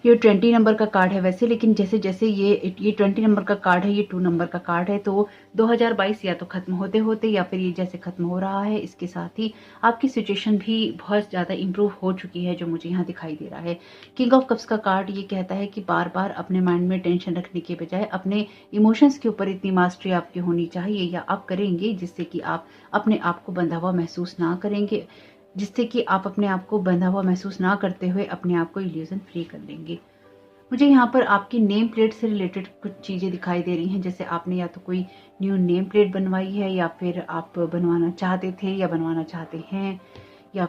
ये 20 नंबर का कार्ड है वैसे, लेकिन जैसे जैसे ये 20 नंबर का कार्ड है, ये 2 नंबर का कार्ड है। तो 2022 या तो खत्म होते होते या फिर ये जैसे खत्म हो रहा है, इसके साथ ही आपकी सिचुएशन भी बहुत ज़्यादा इंप्रूव हो चुकी है, जो मुझे यहाँ दिखाई दे रहा है। किंग ऑफ कप्स का कार्ड ये कहता है कि बार बार अपने माइंड में टेंशन रखने के बजाय अपने इमोशंस के ऊपर इतनी मास्टरी आपकी होनी चाहिए, या आप करेंगे, जिससे कि आप अपने आप को बंधा हुआ महसूस ना करेंगे, जिससे कि आप अपने आप को बंधा हुआ महसूस ना करते हुए अपने आप को इल्यूजन फ्री कर लेंगे। मुझे यहाँ पर आपकी नेम प्लेट से रिलेटेड कुछ चीज़ें दिखाई दे रही हैं, जैसे आपने या तो कोई न्यू नेम प्लेट बनवाई है, या फिर आप बनवाना चाहते थे या बनवाना चाहते हैं, या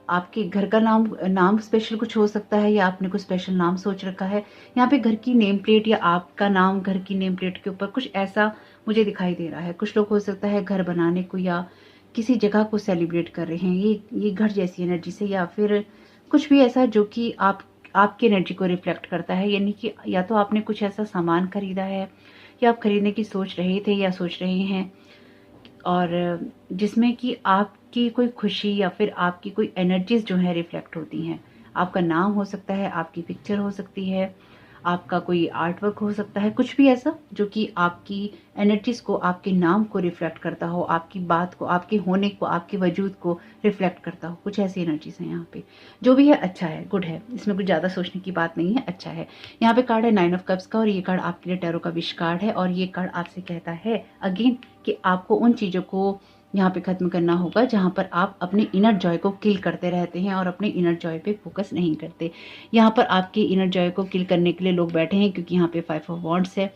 आपके घर का नाम स्पेशल कुछ हो सकता है, या आपने कुछ स्पेशल नाम सोच रखा है। यहाँ पे घर की नेम प्लेट या आपका नाम घर की नेम प्लेट के ऊपर कुछ ऐसा मुझे दिखाई दे रहा है। कुछ लोग हो सकता है घर बनाने को या किसी जगह को सेलिब्रेट कर रहे हैं ये घर जैसी एनर्जी से, या फिर कुछ भी ऐसा जो कि आपकी एनर्जी को रिफ्लेक्ट करता है। यानी कि या तो आपने कुछ ऐसा सामान खरीदा है या आप खरीदने की सोच रहे थे या सोच रहे हैं, और जिसमें कि आपकी कोई खुशी या फिर आपकी कोई एनर्जीज जो है रिफ्लेक्ट होती हैं। आपका नाम हो सकता है, आपकी पिक्चर हो सकती है, आपका कोई आर्ट वर्क हो सकता है, कुछ भी ऐसा जो कि आपकी एनर्जीज को, आपके नाम को रिफ्लेक्ट करता हो, आपकी बात को, आपके होने को, आपके वजूद को रिफ्लेक्ट करता हो। कुछ ऐसी एनर्जीज हैं यहाँ पे। जो भी है अच्छा है, गुड है, इसमें कुछ ज़्यादा सोचने की बात नहीं है, अच्छा है। यहाँ पे कार्ड है 9 ऑफ कप्स का, और ये कार्ड आपके लिए टैरो का विश कार्ड है, और ये कार्ड आपसे कहता है अगेन कि आपको उन चीज़ों को यहाँ पे खत्म करना होगा जहाँ पर आप अपने इनर जॉय को किल करते रहते हैं और अपने इनर जॉय पे फोकस नहीं करते। यहाँ पर आपके इनर जॉय को किल करने के लिए लोग बैठे हैं, क्योंकि यहाँ पे 5 ऑफ वॉन्ड्स है।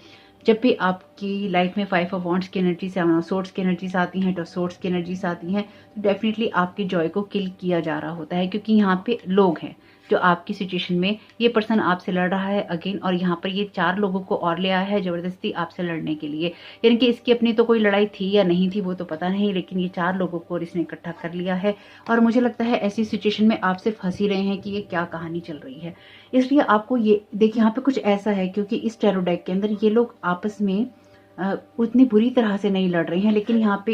जब भी आपकी लाइफ में 5 ऑफ वॉन्ड्स की एनर्जी से सोर्ट्स की एनर्जीज आती हैं, तो सोर्ट्स की एनर्जीज आती हैं, तो डेफिनेटली आपके जॉय को किल किया जा रहा होता है, क्योंकि यहाँ पे लोग हैं जो आपकी सिचुएशन में, ये पर्सन आपसे लड़ रहा है अगेन, और यहाँ पर ये 4 लोगों को और ले आया है जबरदस्ती आपसे लड़ने के लिए। यानी कि इसकी अपनी तो कोई लड़ाई थी या नहीं थी वो तो पता नहीं, लेकिन ये 4 लोगों को और इसने इकट्ठा कर लिया है। और मुझे लगता है ऐसी सिचुएशन में आप सिर्फ हंस ही रहे हैं कि ये क्या कहानी चल रही है। इसलिए आपको ये देखिए, यहाँ पे कुछ ऐसा है, क्योंकि इस टैरो डेक के अंदर ये लोग आपस में उतनी बुरी तरह से नहीं लड़ रहे हैं, लेकिन यहाँ पे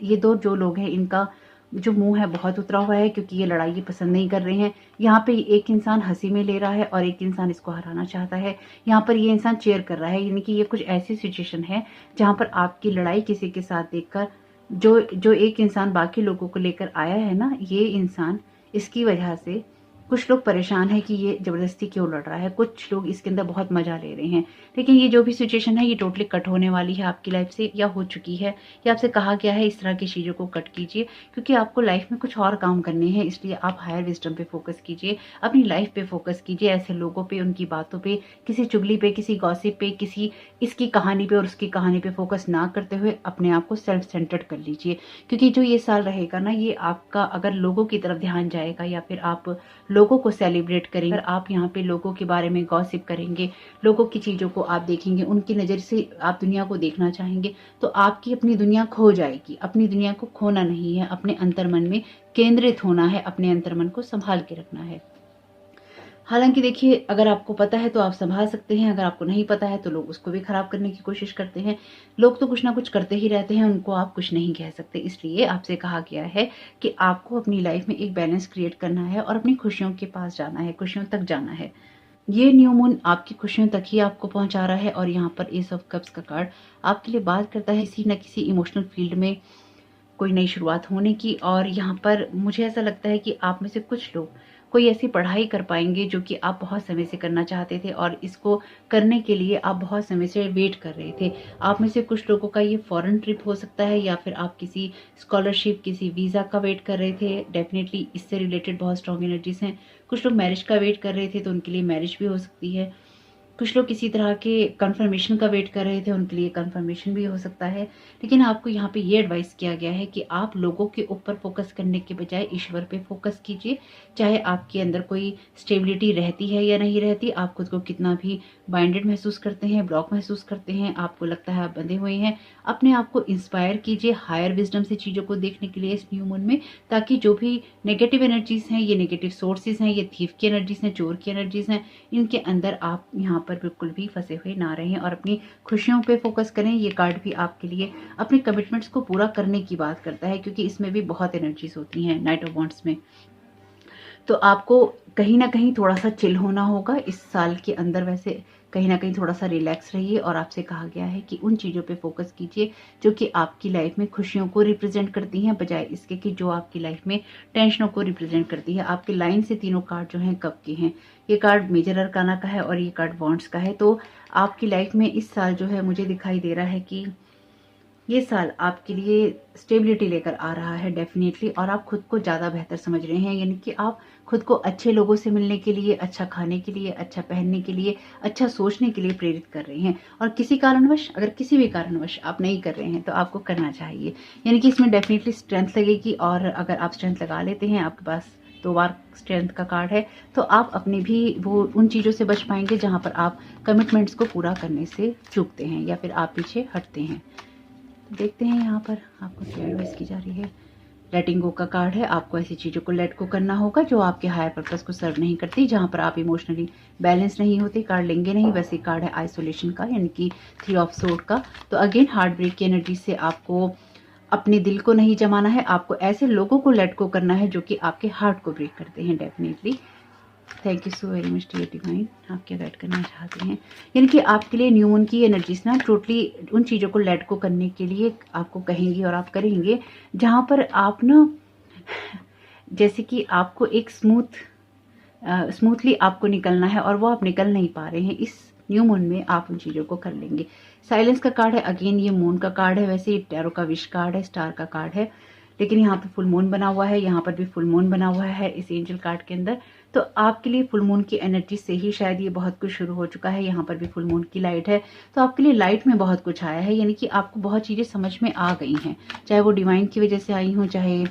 ये 2 जो लोग हैं, इनका जो मुंह है बहुत उतरा हुआ है, क्योंकि ये लड़ाई पसंद नहीं कर रहे हैं। यहाँ पे एक इंसान हंसी में ले रहा है और एक इंसान इसको हराना चाहता है। यहाँ पर ये इंसान चेयर कर रहा है, यानी कि ये कुछ ऐसी सिचुएशन है जहाँ पर आपकी लड़ाई किसी के साथ देखकर जो एक इंसान बाकी लोगों को लेकर आया है ना, ये इंसान, इसकी वजह से कुछ लोग परेशान है कि ये जबरदस्ती क्यों लड़ रहा है। कुछ लोग इसके अंदर बहुत मजा ले रहे हैं, लेकिन ये जो भी सिचुएशन है ये टोटली कट होने वाली है आपकी लाइफ से, या हो चुकी है, या आपसे कहा गया है इस तरह की चीज़ों को कट कीजिए, क्योंकि आपको लाइफ में कुछ और काम करने हैं। इसलिए आप हायर विजडम पे फोकस कीजिए, अपनी लाइफ पे फोकस कीजिए, ऐसे लोगों पे, उनकी बातों पे, किसी चुगली पे, किसी गॉसिप पे, किसी इसकी कहानी पे और उसकी कहानी पे फोकस ना करते हुए अपने आप को सेल्फ सेंटर्ड कर लीजिए। क्योंकि जो ये साल रहेगा ना, ये आपका अगर लोगों की तरफ ध्यान जाएगा या फिर आप लोगों को सेलिब्रेट करेंगे, अगर आप यहाँ पे लोगों के बारे में गॉसिप करेंगे, लोगों की चीज़ों को आप देखेंगे, उनकी नज़र से आप दुनिया को देखना चाहेंगे, तो आपकी अपनी दुनिया खो जाएगी। अपनी दुनिया को खोना नहीं है, अपने अंतर्मन में केंद्रित होना है, अपने अंतर्मन को संभाल के रखना है। हालांकि देखिए, अगर आपको पता है तो आप संभाल सकते हैं, अगर आपको नहीं पता है तो लोग उसको भी खराब करने की कोशिश करते हैं। लोग तो कुछ ना कुछ करते ही रहते हैं, उनको आप कुछ नहीं कह सकते। इसलिए आपसे कहा गया है कि आपको अपनी लाइफ में एक बैलेंस क्रिएट करना है और अपनी खुशियों के पास जाना है, खुशियों तक जाना है। ये न्यू मून आपकी खुशियों तक ही आपको पहुंचा रहा है। और यहाँ पर एस ऑफ कप्स का कार्ड आपके लिए बात करता है किसी न किसी इमोशनल फील्ड में कोई नई शुरुआत होने की। और यहाँ पर मुझे ऐसा लगता है कि आप में से कुछ लोग कोई ऐसी पढ़ाई कर पाएंगे जो कि आप बहुत समय से करना चाहते थे और इसको करने के लिए आप बहुत समय से वेट कर रहे थे। आप में से कुछ लोगों का ये फॉरेन ट्रिप हो सकता है या फिर आप किसी स्कॉलरशिप, किसी वीज़ा का वेट कर रहे थे। डेफिनेटली इससे रिलेटेड बहुत स्ट्रॉन्ग एनर्जीज हैं। कुछ लोग मैरिज का वेट कर रहे थे तो उनके लिए मैरिज भी हो सकती है। कुछ लोग किसी तरह के कंफर्मेशन का वेट कर रहे थे, उनके लिए कंफर्मेशन भी हो सकता है। लेकिन आपको यहाँ पे ये एडवाइस किया गया है कि आप लोगों के ऊपर फोकस करने के बजाय ईश्वर पे फोकस कीजिए। चाहे आपके अंदर कोई स्टेबिलिटी रहती है या नहीं रहती, आप खुद को कितना भी बाइंडेड महसूस करते हैं, ब्लॉक महसूस करते हैं, आपको लगता है आप बंधे हुए हैं, अपने आप को इंस्पायर कीजिए हायर विजडम से चीज़ों को देखने के लिए इस न्यू मून में, ताकि जो भी नेगेटिव एनर्जीज हैं, ये नेगेटिव सोर्सेज हैं, ये थीफ की एनर्जीज हैं, चोर की एनर्जीज हैं, इनके अंदर आप यहाँ पर बिल्कुल भी फंसे हुए ना रहें और अपनी खुशियों पे फोकस करें। ये कार्ड भी आपके लिए अपने कमिटमेंट्स को पूरा करने की बात करता है, क्योंकि इसमें भी बहुत एनर्जीज होती हैं नाइट ऑफ वॉन्ड्स में। तो आपको कहीं ना कहीं थोड़ा सा चिल होना होगा इस साल के अंदर। वैसे कहीं ना कहीं थोड़ा सा रिलैक्स रहिए और आपसे कहा गया है कि उन चीज़ों पे फोकस कीजिए जो कि आपकी लाइफ में खुशियों को रिप्रेजेंट करती हैं, बजाय इसके कि जो आपकी लाइफ में टेंशनों को रिप्रेजेंट करती है। आपके लाइन से तीनों कार्ड जो हैं कब के हैं। ये कार्ड मेजर अरकाना का है और ये कार्ड वॉन्ड्स का है। तो आपकी लाइफ में इस साल जो है मुझे दिखाई दे रहा है कि ये साल आपके लिए स्टेबिलिटी लेकर आ रहा है डेफिनेटली, और आप खुद को ज़्यादा बेहतर समझ रहे हैं। यानी कि आप खुद को अच्छे लोगों से मिलने के लिए, अच्छा खाने के लिए, अच्छा पहनने के लिए, अच्छा सोचने के लिए प्रेरित कर रहे हैं। और किसी कारणवश, अगर किसी भी कारणवश आप नहीं कर रहे हैं तो आपको करना चाहिए। यानी कि इसमें डेफिनेटली स्ट्रेंथ लगेगी, और अगर आप स्ट्रेंथ लगा लेते हैं, आपके पास 2 बार स्ट्रेंथ का कार्ड है, तो आप अपनी भी वो उन चीज़ों से बच पाएंगे जहाँ पर आप कमिटमेंट्स को पूरा करने से चूकते हैं या फिर आप पीछे हटते हैं। देखते हैं यहाँ पर आपको क्या एडवाइस की जा रही है। लेटिंग गो का कार्ड है। आपको ऐसी चीज़ों को लेट गो करना होगा जो आपके हायर पर्पस को सर्व नहीं करती, जहाँ पर आप इमोशनली बैलेंस नहीं होते। कार्ड लेंगे नहीं। वैसे कार्ड है आइसोलेशन का, यानी कि 3 ऑफ सोर्ड का। तो अगेन हार्ट ब्रेक की एनर्जी से आपको अपने दिल को नहीं जमाना है, आपको ऐसे लोगों को लेट गो करना है जो कि आपके हार्ट को ब्रेक करते हैं definitely. Thank you so very much dear divine. आप क्या गाइड करना चाहते हैं? यानी कि आपके लिए न्यू मून की एनर्जीज ना टोटली उन चीज़ों को लेट को करने के लिए आपको कहेंगे और आप करेंगे जहाँ पर आप ना जैसे कि आपको एक स्मूथली आपको निकलना है और वो आप निकल नहीं पा रहे हैं। इस न्यू मून में आप उन चीज़ों को कर लेंगे। साइलेंस का कार्ड है। अगेन ये मून का कार्ड है। वैसे ये टैरो का विश कार्ड है, स्टार का कार्ड है, लेकिन यहाँ पे फुल मून बना हुआ है, यहाँ पर भी फुल मून बना हुआ है इस एंजल कार्ड के अंदर। तो आपके लिए फुल मून की एनर्जी से ही शायद ये बहुत कुछ शुरू हो चुका है। यहाँ पर भी फुल मून की लाइट है, तो आपके लिए लाइट में बहुत कुछ आया है। यानी कि आपको बहुत चीज़ें समझ में आ गई हैं, चाहे वो डिवाइन की वजह से आई हों, चाहे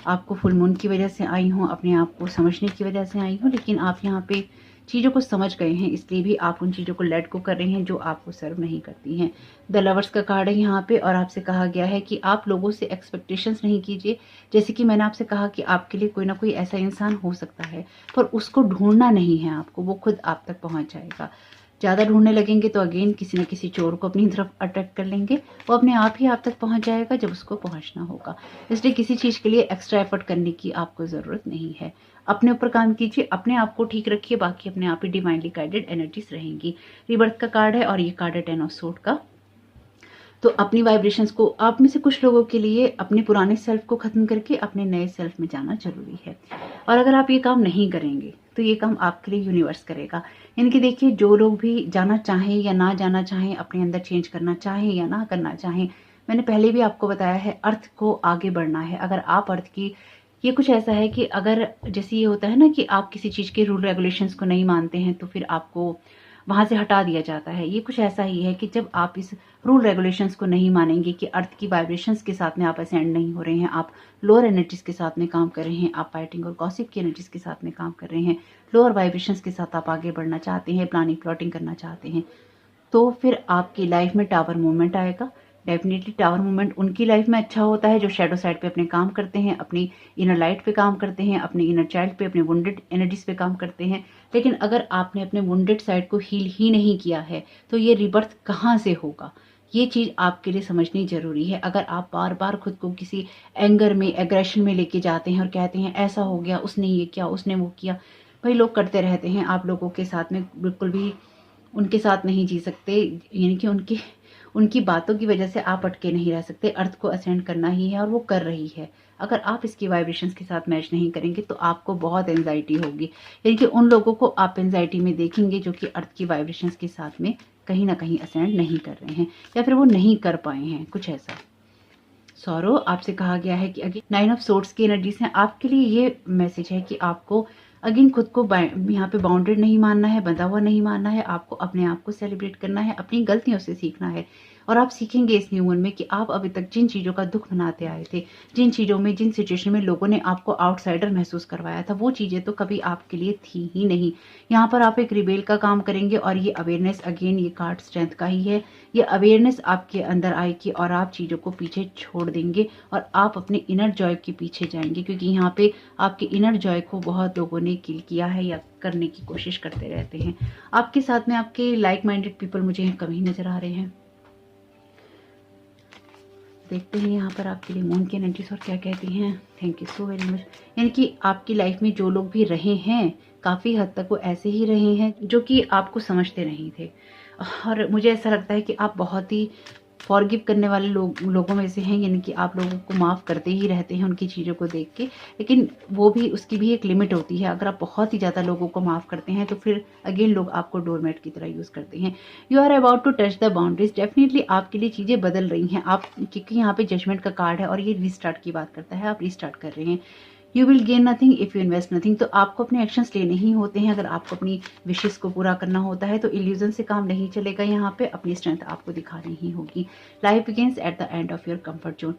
आपको फुल मून की वजह से आई हों, अपने आप को समझने की वजह से आई हों, लेकिन आप यहाँ पे चीज़ों को समझ गए हैं, इसलिए भी आप उन चीज़ों को लेट को कर रहे हैं जो आपको सर्व नहीं करती हैं। द लवर्स का कार्ड है यहाँ पे, और आपसे कहा गया है कि आप लोगों से एक्सपेक्टेशंस नहीं कीजिए। जैसे कि मैंने आपसे कहा कि आपके लिए कोई ना कोई ऐसा इंसान हो सकता है, पर उसको ढूंढना नहीं है आपको, वो खुद आप तक पहुँच जाएगा। ज़्यादा ढूंढने लगेंगे तो अगेन किसी न किसी चोर को अपनी तरफ अट्रैक्ट कर लेंगे, वो अपने आप ही आप तक पहुंच जाएगा जब उसको पहुंचना होगा। इसलिए किसी चीज़ के लिए एक्स्ट्रा एफर्ट करने की आपको ज़रूरत नहीं है। अपने ऊपर काम कीजिए, अपने आप को ठीक रखिए, बाकी अपने आप ही डिवाइनली गाइडेड एनर्जीज रहेंगी। रिबर्थ का कार्ड है और ये कार्ड है 10 ऑफ सोर्ड का। तो अपनी वाइब्रेशंस को, आप में से कुछ लोगों के लिए अपने पुराने सेल्फ को खत्म करके अपने नए सेल्फ में जाना जरूरी है। और अगर आप ये काम नहीं करेंगे तो ये काम आपके लिए यूनिवर्स करेगा। यानी कि देखिए, जो लोग भी जाना चाहें या ना जाना चाहें, अपने अंदर चेंज करना चाहें या ना करना चाहें, मैंने पहले भी आपको बताया है, अर्थ को आगे बढ़ना है। अगर आप अर्थ की, ये कुछ ऐसा है कि अगर जैसे ये होता है ना कि आप किसी चीज़ के रूल रेगुलेशंस को नहीं मानते हैं तो फिर आपको वहाँ से हटा दिया जाता है। ये कुछ ऐसा ही है कि जब आप इस रूल रेगुलेशंस को नहीं मानेंगे कि अर्थ की वाइब्रेशंस के साथ में आप असेंड नहीं हो रहे हैं, आप लोअर एनर्जीज के साथ में काम कर रहे हैं, आप फाइटिंग और गॉसिप की एनर्जीज के साथ में काम कर रहे हैं, लोअर वाइब्रेशंस के साथ आप आगे बढ़ना चाहते हैं, प्लानिंग प्लॉटिंग करना चाहते हैं, तो फिर आपकी लाइफ में टावर मूवमेंट आएगा। डेफिनेटली टावर मूवमेंट उनकी लाइफ में अच्छा होता है जो शैडो साइड पे अपने काम करते हैं, अपनी इनर लाइट पे काम करते हैं, अपने इनर चाइल्ड पे, अपने वुंडेड एनर्जीज पे काम करते हैं। लेकिन अगर आपने अपने वुंडेड साइड को हील ही नहीं किया है तो ये रिबर्थ कहाँ से होगा, ये चीज़ आपके लिए समझनी जरूरी है। अगर आप बार बार खुद को किसी एंगर में, एग्रेशन में लेके जाते हैं और कहते हैं ऐसा हो गया, उसने ये किया, उसने वो किया, भाई लोग करते रहते हैं, आप लोगों के साथ में बिल्कुल भी उनके साथ नहीं जी सकते। यानी कि उनकी बातों की वजह से आप अटके नहीं रह सकते। अर्थ को असेंड करना ही है और वो कर रही है। अगर आप इसकी वाइब्रेशंस के साथ मैच नहीं करेंगे तो आपको बहुत एंजाइटी होगी, यानी कि उन लोगों को आप एंजाइटी में देखेंगे जो कि अर्थ की वाइब्रेशंस के साथ में कहीं ना कहीं असेंड नहीं कर रहे हैं या फिर वो नहीं कर पाए हैं, कुछ ऐसा। सौरो, आपसे कहा गया है कि अगेन 9 ऑफ सोर्ड्स की एनर्जीज हैं। आपके लिए ये मैसेज है कि आपको अगेन खुद को यहाँ पे बाउंडेड नहीं मानना है, बंधा हुआ नहीं मानना है। आपको अपने आप को सेलिब्रेट करना है, अपनी गलतियों से सीखना है। और आप सीखेंगे इस न्यू मून में कि आप अभी तक जिन चीज़ों का दुख मनाते आए थे, जिन चीज़ों में, जिन सिचुएशन में लोगों ने आपको आउटसाइडर महसूस करवाया था, वो चीज़ें तो कभी आपके लिए थी ही नहीं। यहाँ पर आप एक रिबेल का काम करेंगे और ये अवेयरनेस, अगेन ये कार्ड स्ट्रेंथ का ही है। ये अवेयरनेस आपके अंदर आएगी और आप चीज़ों को पीछे छोड़ देंगे और आप अपने इनर जॉय के पीछे जाएंगे, क्योंकि यहाँ पे आपके इनर जॉय को बहुत लोगों ने किल किया है या करने की कोशिश करते रहते हैं। आपके साथ में आपके लाइक माइंडेड पीपल मुझे कभी नजर आ रहे हैं। देखते हैं यहाँ पर आपके लिए मून की एनर्जीज और क्या कहती हैं। Thank you so very much. यानी कि आपकी लाइफ में जो लोग भी रहे हैं, काफ़ी हद तक वो ऐसे ही रहे हैं जो कि आपको समझते नहीं थे। और मुझे ऐसा लगता है कि आप बहुत ही फॉरगिव करने वाले लोगों में से हैं, यानी कि आप लोगों को माफ़ करते ही रहते हैं उनकी चीज़ों को देख के। लेकिन वो भी, उसकी भी एक लिमिट होती है। अगर आप बहुत ही ज़्यादा लोगों को माफ़ करते हैं तो फिर अगेन लोग आपको डोरमेट की तरह यूज़ करते हैं। You are about to touch the boundaries. Definitely आपके लिए चीज़ें बदल रही हैं। आप, क्योंकि यहाँ पे जजमेंट का कार्ड है और ये रीस्टार्ट की बात करता है, आप रीस्टार्ट कर रहे हैं। You will gain nothing if you invest nothing. तो आपको अपने एक्शंस लेने ही होते हैं। अगर आपको अपनी विशेष को पूरा करना होता है तो इल्यूजन से काम नहीं चलेगा। यहाँ पे अपनी स्ट्रेंथ आपको दिखानी ही होगी। Life begins at the end of your comfort zone.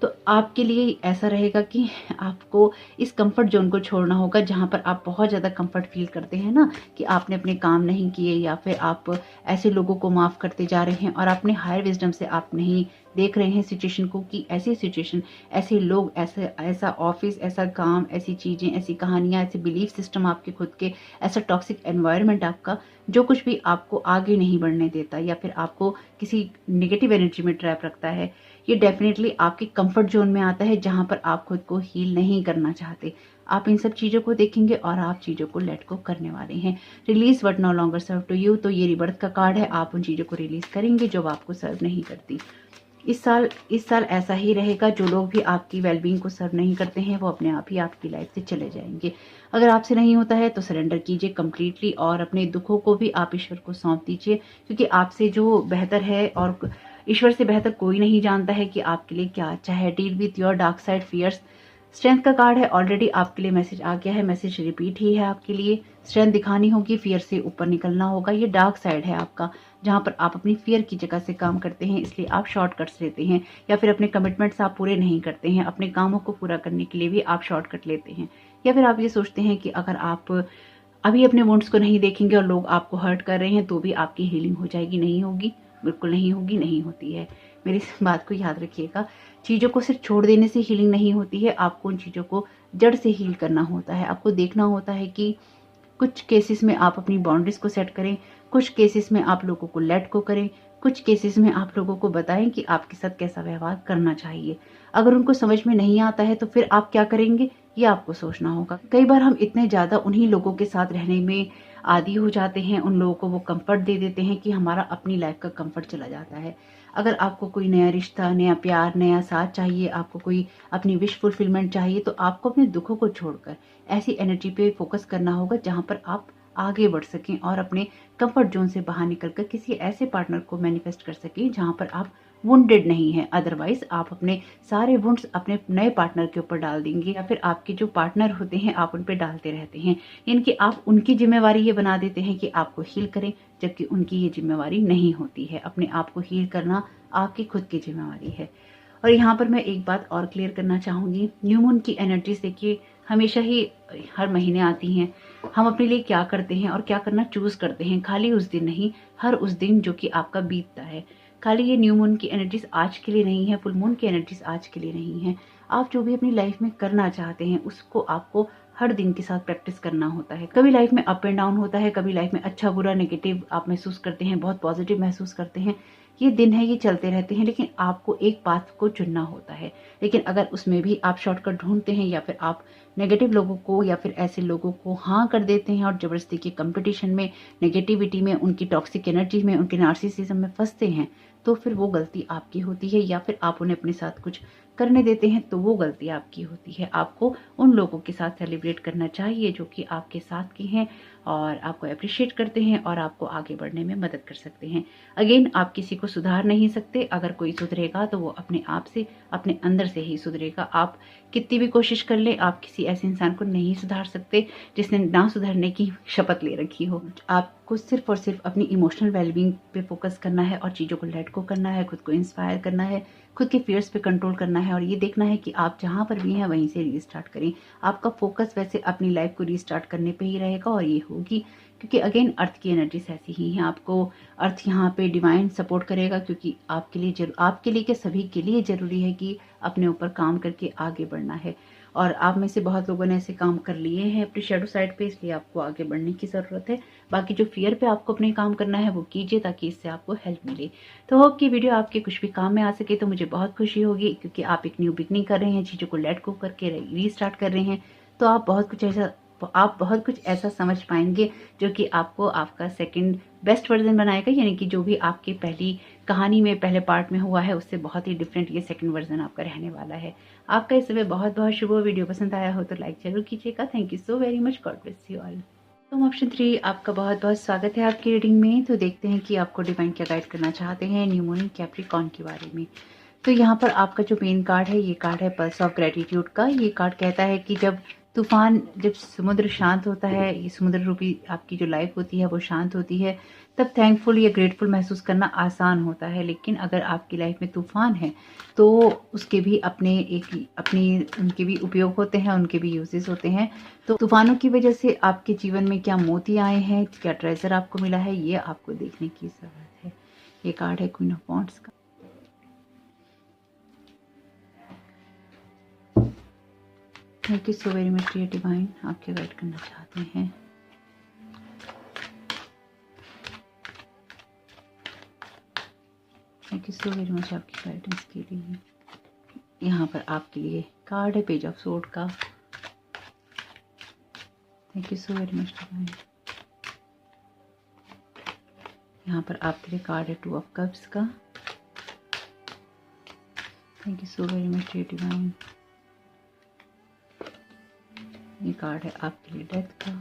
तो आपके लिए ऐसा रहेगा कि आपको इस कंफर्ट जोन को छोड़ना होगा, जहाँ पर आप बहुत ज़्यादा कंफर्ट फील करते हैं ना, कि आपने अपने काम नहीं किए या फिर आप ऐसे लोगों को माफ़ करते जा रहे हैं और अपने हायर विजडम से आप नहीं देख रहे हैं सिचुएशन को कि ऐसी सिचुएशन, ऐसे लोग, ऐसा ऑफिस, ऐसा काम, ऐसी चीज़ें, ऐसी कहानियाँ, ऐसे बिलीफ सिस्टम आपके खुद के, ऐसा टॉक्सिक एनवायरनमेंट आपका, जो कुछ भी आपको आगे नहीं बढ़ने देता या फिर आपको किसी नेगेटिव एनर्जी में ट्रैप रखता है, ये डेफिनेटली आपके कंफर्ट जोन में आता है, जहाँ पर आप खुद को हील नहीं करना चाहते। आप इन सब चीज़ों को देखेंगे और आप चीज़ों को लेट को करने वाले हैं। Release what no longer serve to you. तो ये रिबर्थ का कार्ड है। आप उन चीज़ों को रिलीज करेंगे जो आपको सर्व नहीं करती। इस साल ऐसा ही रहेगा। जो लोग भी आपकी वेलबींग को सर्व नहीं करते हैं वो अपने आप ही आपकी लाइफ से चले जाएंगे। अगर आपसे नहीं होता है तो सरेंडर कीजिए कम्प्लीटली और अपने दुखों को भी आप ईश्वर को सौंप दीजिए, क्योंकि आपसे जो बेहतर है और ईश्वर से बेहतर कोई नहीं जानता है कि आपके लिए क्या अच्छा है। Deal with your dark side fears. Strength का कार्ड है। ऑलरेडी आपके लिए मैसेज आ गया है, मैसेज रिपीट ही है आपके लिए। स्ट्रेंथ दिखानी होगी, फियर से ऊपर निकलना होगा। ये डार्क साइड है आपका, जहाँ पर आप अपनी फियर की जगह से काम करते हैं, इसलिए आप शॉर्टकट्स लेते हैं या फिर अपने कमिटमेंट्स आप पूरे नहीं करते हैं। अपने कामों को पूरा करने के लिए भी आप शॉर्टकट लेते हैं, या फिर आप ये सोचते हैं कि अगर आप अभी अपने वुंड्स को नहीं देखेंगे और लोग आपको हर्ट कर रहे हैं तो भी आपकी हीलिंग हो जाएगी। नहीं होगी, बिल्कुल नहीं होगी, नहीं होती है। मेरी इस बात को याद रखिएगा। चीज़ों को सिर्फ छोड़ देने से हीलिंग नहीं होती है, आपको उन चीज़ों को जड़ से हील करना होता है। आपको देखना होता है कि कुछ केसेस में आप अपनी बाउंड्रीज को सेट करें, कुछ केसेस में आप लोगों को लेट को करें, कुछ केसेस में आप लोगों को बताएं कि आपके साथ कैसा व्यवहार करना चाहिए। अगर उनको समझ में नहीं आता है तो फिर आप क्या करेंगे, ये आपको सोचना होगा। कई बार हम इतने ज़्यादा उन्हीं लोगों के साथ रहने में आदी हो जाते हैं, उन लोगों को वो कंफर्ट दे देते हैं कि हमारा अपनी लाइफ का कंफर्ट चला जाता है। अगर आपको कोई नया रिश्ता, नया प्यार, नया साथ चाहिए, आपको कोई अपनी विश फुलफिलमेंट चाहिए, तो आपको अपने दुखों को छोड़कर ऐसी एनर्जी पे फोकस करना होगा जहाँ पर आप आगे बढ़ सकें और अपने कंफर्ट जोन से बाहर निकलकर किसी ऐसे पार्टनर को मैनिफेस्ट कर सकें जहाँ पर आप वुंडेड नहीं है। अदरवाइज आप अपने सारे वुंड्स अपने नए पार्टनर के ऊपर डाल देंगे, या फिर आपके जो पार्टनर होते हैं आप उन पे डालते रहते हैं। यानी कि आप उनकी जिम्मेवारी ये बना देते हैं कि आपको हील करें, जबकि उनकी ये जिम्मेवारी नहीं होती है। अपने आप को हील करना आपकी खुद की जिम्मेवारी है। और यहाँ पर मैं एक बात और क्लियर करना चाहूँगी। न्यू मून की एनर्जीज देखिए हमेशा ही हर महीने आती हैं। हम अपने लिए क्या करते हैं और क्या करना चूज करते हैं, खाली उस दिन नहीं, हर उस दिन जो कि आपका बीतता है। खाली ये न्यू मून की एनर्जीज आज के लिए नहीं है, फुल मून की एनर्जीज आज के लिए नहीं है। आप जो भी अपनी लाइफ में करना चाहते हैं उसको आपको हर दिन के साथ प्रैक्टिस करना होता है। कभी लाइफ में अप एंड डाउन होता है, कभी लाइफ में अच्छा बुरा नेगेटिव आप महसूस करते हैं, बहुत पॉजिटिव महसूस करते हैं। ये दिन है, ये चलते रहते हैं, लेकिन आपको एक पाथ को चुनना होता है। लेकिन अगर उसमें भी आप शॉर्टकट ढूंढते हैं या फिर आप नेगेटिव लोगों को या फिर ऐसे लोगों को हाँ कर देते हैं और जबरदस्ती के कंपटीशन में, नेगेटिविटी में, उनकी टॉक्सिक एनर्जी में, उनके नार्सिसिज्म में फंसते हैं, तो फिर वो गलती आपकी होती है। या फिर आप उन्हें अपने साथ कुछ करने देते हैं तो वो गलती आपकी होती है। आपको उन लोगों के साथ सेलिब्रेट करना चाहिए जो कि आपके साथ के हैं और आपको अप्रिशिएट करते हैं और आपको आगे बढ़ने में मदद कर सकते हैं। अगेन, आप किसी को सुधार नहीं सकते। अगर कोई सुधरेगा तो वो अपने आप से, अपने अंदर से ही सुधरेगा। आप कितनी भी कोशिश कर ले, आप किसी ऐसे इंसान को नहीं सुधार सकते जिसने ना सुधरने की शपथ ले रखी हो। आपको सिर्फ और सिर्फ अपनी इमोशनल वेलबींग पे फोकस करना है और चीज़ों को लेट गो करना है, खुद को इंस्पायर करना है, खुद के फियर्स पे कंट्रोल करना है और ये देखना है कि आप जहाँ पर भी हैं वहीं से रीस्टार्ट करें। आपका फोकस वैसे अपनी लाइफ को रीस्टार्ट करने पे ही रहेगा और ये होगी क्योंकि अगेन अर्थ की एनर्जीज ऐसी ही हैं। आपको अर्थ यहाँ पे डिवाइन सपोर्ट करेगा क्योंकि आपके लिए क्या, सभी के लिए ज़रूरी है कि अपने ऊपर काम करके आगे बढ़ना है। और आप में से बहुत लोगों ने ऐसे काम कर लिए हैं अपनी शेडो साइड पे, इसलिए आपको आगे बढ़ने की ज़रूरत है। बाकी जो फियर पे आपको अपने काम करना है वो कीजिए ताकि इससे आपको हेल्प मिले। तो होप कि वीडियो आपके कुछ भी काम में आ सके तो मुझे बहुत खुशी होगी क्योंकि आप एक न्यू बिगनिंग कर रहे हैं, चीज़ों को लेट गो करके रीस्टार्ट कर रहे हैं। तो आप बहुत कुछ ऐसा समझ पाएंगे जो कि आपको आपका सेकंड बेस्ट वर्जन बनाएगा। यानी कि जो भी आपकी पहली कहानी में, पहले पार्ट में हुआ है उससे बहुत ही डिफरेंट ये सेकंड वर्जन आपका रहने वाला है। आपका इस समय बहुत बहुत शुभ हो। वीडियो पसंद आया हो तो लाइक जरूर कीजिएगा। Thank you so very much. God bless you all. तो ऑप्शन 3, आपका बहुत बहुत स्वागत है आपकी रीडिंग में। तो देखते हैं कि आपको डिवाइन क्या गाइड करना चाहते हैं न्यू मून कैप्रिकॉर्न के बारे में। तो यहाँ पर आपका जो मेन कार्ड है, ये कार्ड है पल्स ऑफ ग्रेटिट्यूड का। ये कार्ड कहता है कि जब समुद्र शांत होता है, ये समुद्र रूपी आपकी जो लाइफ होती है वो शांत होती है, तब थैंकफुल या ग्रेटफुल महसूस करना आसान होता है। लेकिन अगर आपकी लाइफ में तूफान है तो उसके भी उनके भी उपयोग होते हैं, उनके भी यूजेस होते हैं। तो तूफानों की वजह से आपके जीवन में क्या मोती आए हैं, क्या ट्रेजर आपको मिला है, ये आपको देखने की जरूरत है। ये कार्ड है क्वीन ऑफ वॉन्ड्स का। Thank you so very much dear divine. आप क्या गाइड करना चाहते हैं? Thank you so very much आपकी गाइडेंस के लिए। यहाँ पर आपके लिए कार्ड है पेज ऑफ सोर्ड का। Thank you so very much divine. यहाँ पर आपके लिए कार्ड है 2 ऑफ कप्स का। Thank you so very much dear divine. ये कार्ड है आपके लिए डेथ का।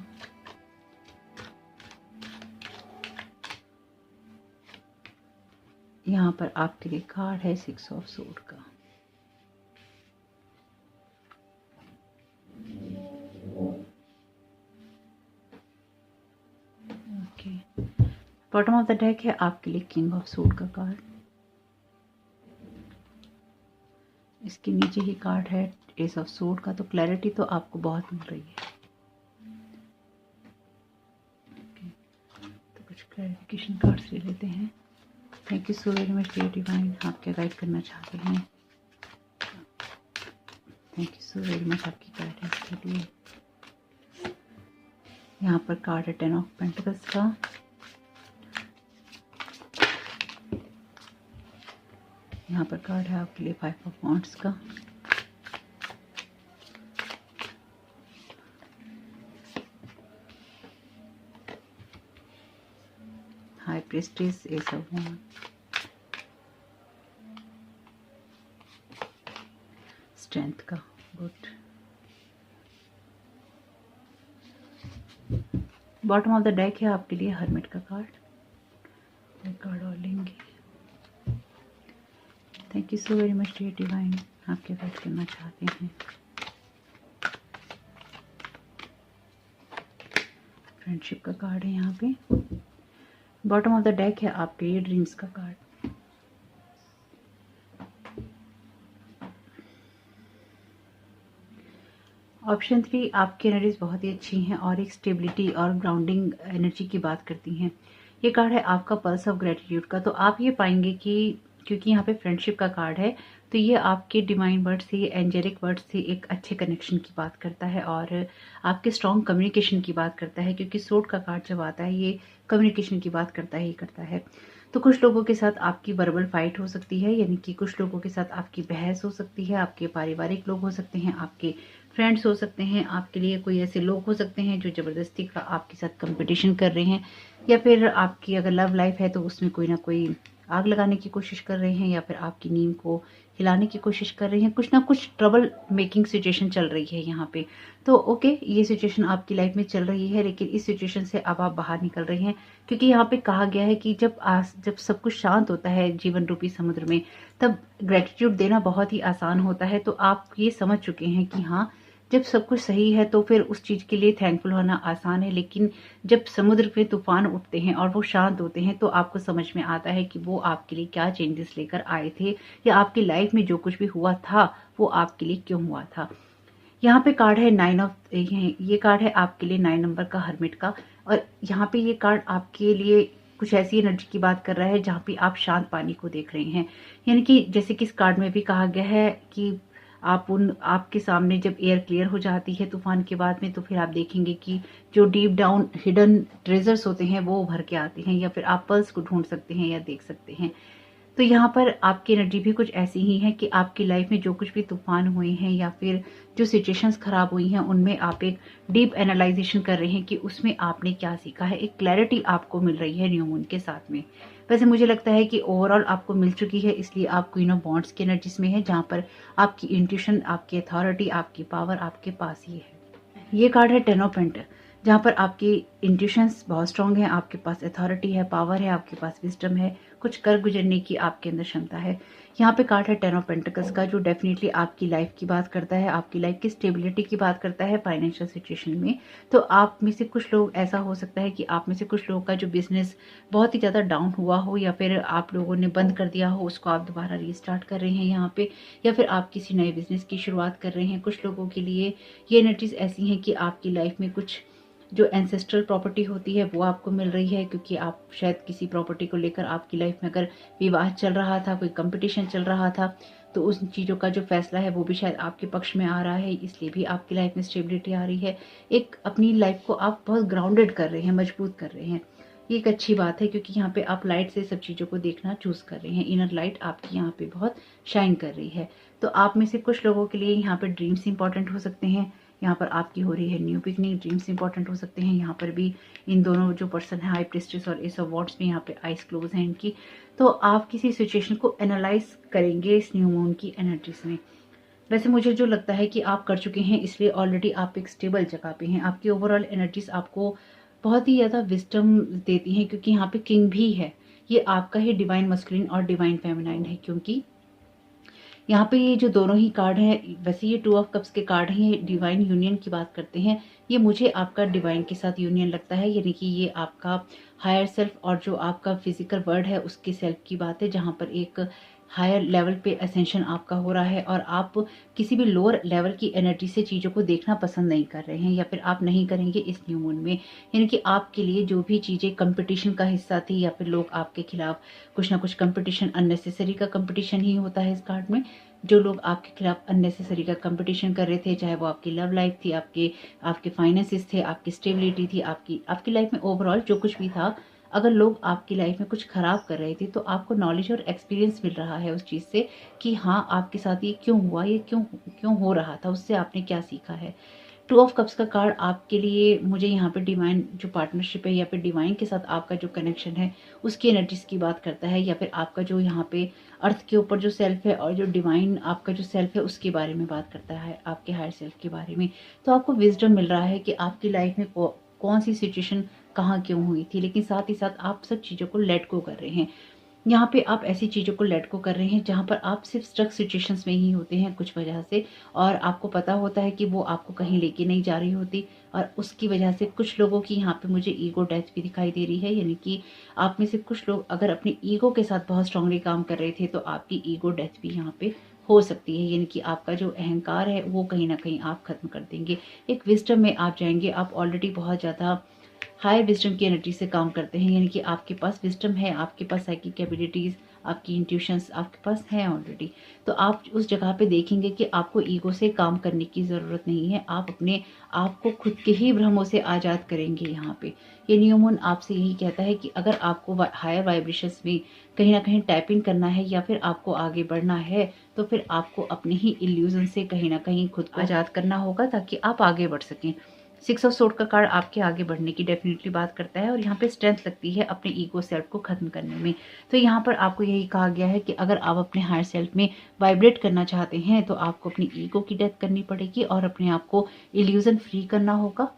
यहाँ पर आपके लिए कार्ड है 6 ऑफ सोर्ड का। Okay, bottom of the deck है आपके लिए किंग ऑफ सोर्ड का कार्ड। इसके नीचे ही कार्ड है एस ऑफ सोर्ड का। तो क्लैरिटी तो आपको बहुत मिल रही है। ओके, तो कुछ क्लैरिफिकेशन कार्ड्स ले लेते हैं। Thank you so very much dear divine. आप क्या गाइड करना चाहते हैं? Thank you so very much आपकी गाइडेंस के लिए। यहाँ पर कार्ड है 10 ऑफ पेंटिकल्स का। यहाँ पर कार्ड है आपके लिए 5 ऑफ वॉन्ड्स का। High priestess, ace of wand, strength का। Good. Bottom of the deck है आपके लिए हर्मिट का कार्ड। एक कार्ड और लेंगे। Thank you so very much dear divine. आप क्या गाइड करना चाहते हैं? फ्रेंडशिप का कार्ड है यहाँ पे। बॉटम ऑफ द डेक है आपके लिए ड्रीम्स का कार्ड। ऑप्शन 3, आपकी एनर्जीज बहुत ही अच्छी हैं और एक स्टेबिलिटी और ग्राउंडिंग एनर्जी की बात करती हैं। ये कार्ड है आपका पल्स ऑफ ग्रेटिट्यूड का। तो आप ये पाएंगे कि क्योंकि यहाँ पे फ्रेंडशिप का कार्ड है तो ये आपके डिवाइन वर्ड से, ये एंजेलिक वर्ड से एक अच्छे कनेक्शन की बात करता है और आपके स्ट्रॉन्ग कम्युनिकेशन की बात करता है। क्योंकि सोर्ड का कार्ड जब आता है ये कम्युनिकेशन की बात करता ही करता है। तो कुछ लोगों के साथ आपकी वर्बल फाइट हो सकती है, यानी कि कुछ लोगों के साथ आपकी बहस हो सकती है। आपके पारिवारिक लोग हो सकते हैं, आपके फ्रेंड्स हो सकते हैं, आपके लिए कोई ऐसे लोग हो सकते हैं जो ज़बरदस्ती का आपके साथ कंपटीशन कर रहे हैं, या फिर आपकी अगर लव लाइफ है तो उसमें कोई ना कोई आग लगाने की कोशिश कर रहे हैं, या फिर आपकी नींद को हिलाने की कोशिश कर रहे हैं। कुछ ना कुछ ट्रबल मेकिंग सिचुएशन चल रही है यहाँ पे। तो ओके, ये सिचुएशन आपकी लाइफ में चल रही है, लेकिन इस सिचुएशन से अब आप बाहर निकल रहे हैं, क्योंकि यहाँ पे कहा गया है कि जब सब कुछ शांत होता है जीवन रूपी समुद्र में, तब ग्रेटिट्यूड देना बहुत ही आसान होता है। तो आप ये समझ चुके हैं कि हाँ, जब सब कुछ सही है तो फिर उस चीज़ के लिए थैंकफुल होना आसान है, लेकिन जब समुद्र पे तूफान उठते हैं और वो शांत होते हैं तो आपको समझ में आता है कि वो आपके लिए क्या चेंजेस लेकर आए थे, या आपकी लाइफ में जो कुछ भी हुआ था वो आपके लिए क्यों हुआ था। यहाँ पे कार्ड है ये कार्ड है आपके लिए 9 नंबर का हर्मिट का, और यहाँ पे ये कार्ड आपके लिए कुछ ऐसी एनर्जी की बात कर रहा है जहाँ पे आप शांत पानी को देख रहे हैं। यानी कि जैसे कि इस कार्ड में भी कहा गया है कि आपके सामने जब एयर क्लियर हो जाती है तूफान के बाद में, तो फिर आप देखेंगे कि जो डीप डाउन हिडन ट्रेजर्स होते हैं वो उभर के आते हैं, या फिर आप पर्ल्स को ढूंढ सकते हैं या देख सकते हैं। तो यहाँ पर आपकी एनर्जी भी कुछ ऐसी ही है कि आपकी लाइफ में जो कुछ भी तूफान हुए हैं या फिर जो सिचुएशंस खराब हुई हैं, उनमें आप एक डीप एनालाइजेशन कर रहे हैं कि उसमें आपने क्या सीखा है। एक क्लैरिटी आपको मिल रही है न्यू मून के साथ में। वैसे मुझे लगता है कि ओवरऑल आपको मिल चुकी है, इसलिए आप क्वीन ऑफ बॉन्ड्स की एनर्जीज में है, जहाँ पर आपकी इंट्यूशन, आपकी अथॉरिटी, आपकी पावर आपके पास ही है। ये कार्ड है 10 ऑफ पेंटल, जहाँ पर आपकी इंट्यूशंस बहुत स्ट्रांग है, आपके पास अथॉरिटी है, पावर है, आपके पास विजडम है, कुछ कर गुजरने की आपके अंदर क्षमता है। यहाँ पे कार्ड है 10 ऑफ पेंटिकल्स का, जो डेफिनेटली आपकी लाइफ की बात करता है, आपकी लाइफ की स्टेबिलिटी की बात करता है फाइनेंशियल सिचुएशन में। तो आप में से कुछ लोग, ऐसा हो सकता है कि आप में से कुछ लोगों का जो बिजनेस बहुत ही ज़्यादा डाउन हुआ हो, या फिर आप लोगों ने बंद कर दिया हो, उसको आप दोबारा रीस्टार्ट कर रहे हैं यहाँ पे, या फिर आप किसी नए बिजनेस की शुरुआत कर रहे हैं। कुछ लोगों के लिए ये एनर्जीज ऐसी हैं कि आपकी लाइफ में कुछ जो एंसेस्ट्रल प्रॉपर्टी होती है वो आपको मिल रही है, क्योंकि आप शायद किसी प्रॉपर्टी को लेकर आपकी लाइफ में अगर विवाद चल रहा था, कोई कंपटीशन चल रहा था, तो उस चीज़ों का जो फैसला है वो भी शायद आपके पक्ष में आ रहा है, इसलिए भी आपकी लाइफ में स्टेबिलिटी आ रही है। एक अपनी लाइफ को आप बहुत ग्राउंडेड कर रहे हैं, मजबूत कर रहे हैं। ये एक अच्छी बात है, क्योंकि यहाँ पे आप लाइट से सब चीज़ों को देखना चूज कर रहे हैं। इनर लाइट आपकी यहाँ पे बहुत शाइन कर रही है। तो आप में से कुछ लोगों के लिए यहाँ पे ड्रीम्स इंपॉर्टेंट हो सकते हैं। यहाँ पर आपकी हो रही है न्यू बिगनिंग, ड्रीम्स इंपॉर्टेंट हो सकते हैं। यहाँ पर भी इन दोनों जो पर्सन है, हाई प्रिस्टेस और एस ऑफ वॉन्ड्स में, यहाँ पे आइज क्लोज है इनकी। तो आप किसी सिचुएशन को एनालाइज करेंगे इस न्यू मून की एनर्जीज में। वैसे मुझे जो लगता है कि आप कर चुके हैं, इसलिए ऑलरेडी आप एक स्टेबल जगह पे हैं। आपकी ओवरऑल एनर्जीज आपको बहुत ही ज़्यादा विजडम देती हैं, क्योंकि यहाँ पे किंग भी है। ये आपका ही डिवाइन मस्कुलिन और डिवाइन फेमिनाइन है, क्योंकि यहाँ पे ये जो दोनों ही कार्ड हैं, वैसे ये 2 ऑफ कप्स के कार्ड हैं, ये डिवाइन यूनियन की बात करते हैं। ये मुझे आपका डिवाइन के साथ यूनियन लगता है, यानी कि ये आपका हायर सेल्फ और जो आपका फिजिकल वर्ल्ड है उसके सेल्फ की बात है, जहाँ पर एक हायर लेवल पे असेंशन आपका हो रहा है, और आप किसी भी लोअर लेवल की एनर्जी से चीज़ों को देखना पसंद नहीं कर रहे हैं, या फिर आप नहीं करेंगे इस न्यू मून में। यानी कि आपके लिए जो भी चीज़ें कंपटीशन का हिस्सा थी, या फिर लोग आपके खिलाफ कुछ ना कुछ कंपटीशन, अननेसेसरी का कंपटीशन ही होता है इस कार्ड में। जो लोग आपके खिलाफ अननेसेसरी का कंपटीशन कर रहे थे, चाहे वो आपकी लव लाइफ थी, आपके फाइनेंसेस थे, आपकी स्टेबिलिटी थी, आपकी लाइफ में ओवरऑल जो कुछ भी था, अगर लोग आपकी लाइफ में कुछ खराब कर रहे थे, तो आपको नॉलेज और एक्सपीरियंस मिल रहा है उस चीज़ से कि हाँ, आपके साथ ये क्यों हुआ, ये क्यों हो रहा था, उससे आपने क्या सीखा है। 2 ऑफ कप्स का कार्ड आपके लिए, मुझे यहाँ पे डिवाइन जो पार्टनरशिप है, या फिर डिवाइन के साथ आपका जो कनेक्शन है उसकी एनर्जीज की बात करता है, या फिर आपका जो यहाँ पे अर्थ के ऊपर जो सेल्फ है और जो डिवाइन आपका जो सेल्फ है उसके बारे में बात करता है, आपके हायर सेल्फ के बारे में। तो आपको विजडम मिल रहा है कि आपकी लाइफ में कौन सी सिचुएशन कहाँ क्यों हुई थी, लेकिन साथ ही साथ आप सब चीज़ों को लेट गो कर रहे हैं। यहाँ पे आप ऐसी चीज़ों को लेट गो कर रहे हैं जहाँ पर आप सिर्फ स्ट्रक सिचुएशंस में ही होते हैं कुछ वजह से, और आपको पता होता है कि वो आपको कहीं लेके नहीं जा रही होती, और उसकी वजह से कुछ लोगों की यहाँ पे मुझे ईगो डेथ भी दिखाई दे रही है। यानी कि आप में से कुछ लोग अगर अपने ईगो के साथ बहुत स्ट्रांगली काम कर रहे थे, तो आपकी ईगो डेथ भी यहाँ पे हो सकती है। यानी कि आपका जो अहंकार है वो कहीं ना कहीं आप खत्म कर देंगे, एक विजडम में आप जाएंगे। आप ऑलरेडी बहुत ज़्यादा हायर विजडम की एनर्जी से काम करते हैं, यानी कि आपके पास विजडम है, आपके पास साइकिक एबिलिटीज़, आपकी इंट्यूशंस आपके पास हैं ऑलरेडी। तो आप उस जगह पे देखेंगे कि आपको ईगो से काम करने की ज़रूरत नहीं है, आप अपने आप को खुद के ही भ्रमों से आज़ाद करेंगे। यहाँ पे ये न्यू मून आपसे यही कहता है कि अगर आपको हायर वाइब्रेशंस में कहीं ना कहीं टैपिंग करना है या फिर आपको आगे बढ़ना है, तो फिर आपको अपने ही इल्यूजन से कहीं ना कहीं खुद को आज़ाद करना होगा ताकि आप आगे बढ़ सकें। 6 ऑफ सोर्ड का कार्ड आपके आगे बढ़ने की डेफिनेटली बात करता है और यहाँ पे स्ट्रेंथ लगती है अपने ईगो सेल्फ को खत्म करने में। तो यहाँ पर आपको यही कहा गया है कि अगर आप अपने हायर सेल्फ में वाइब्रेट करना चाहते हैं तो आपको अपनी ईगो की डेथ करनी पड़ेगी और अपने आप को इल्यूजन फ्री करना होगा।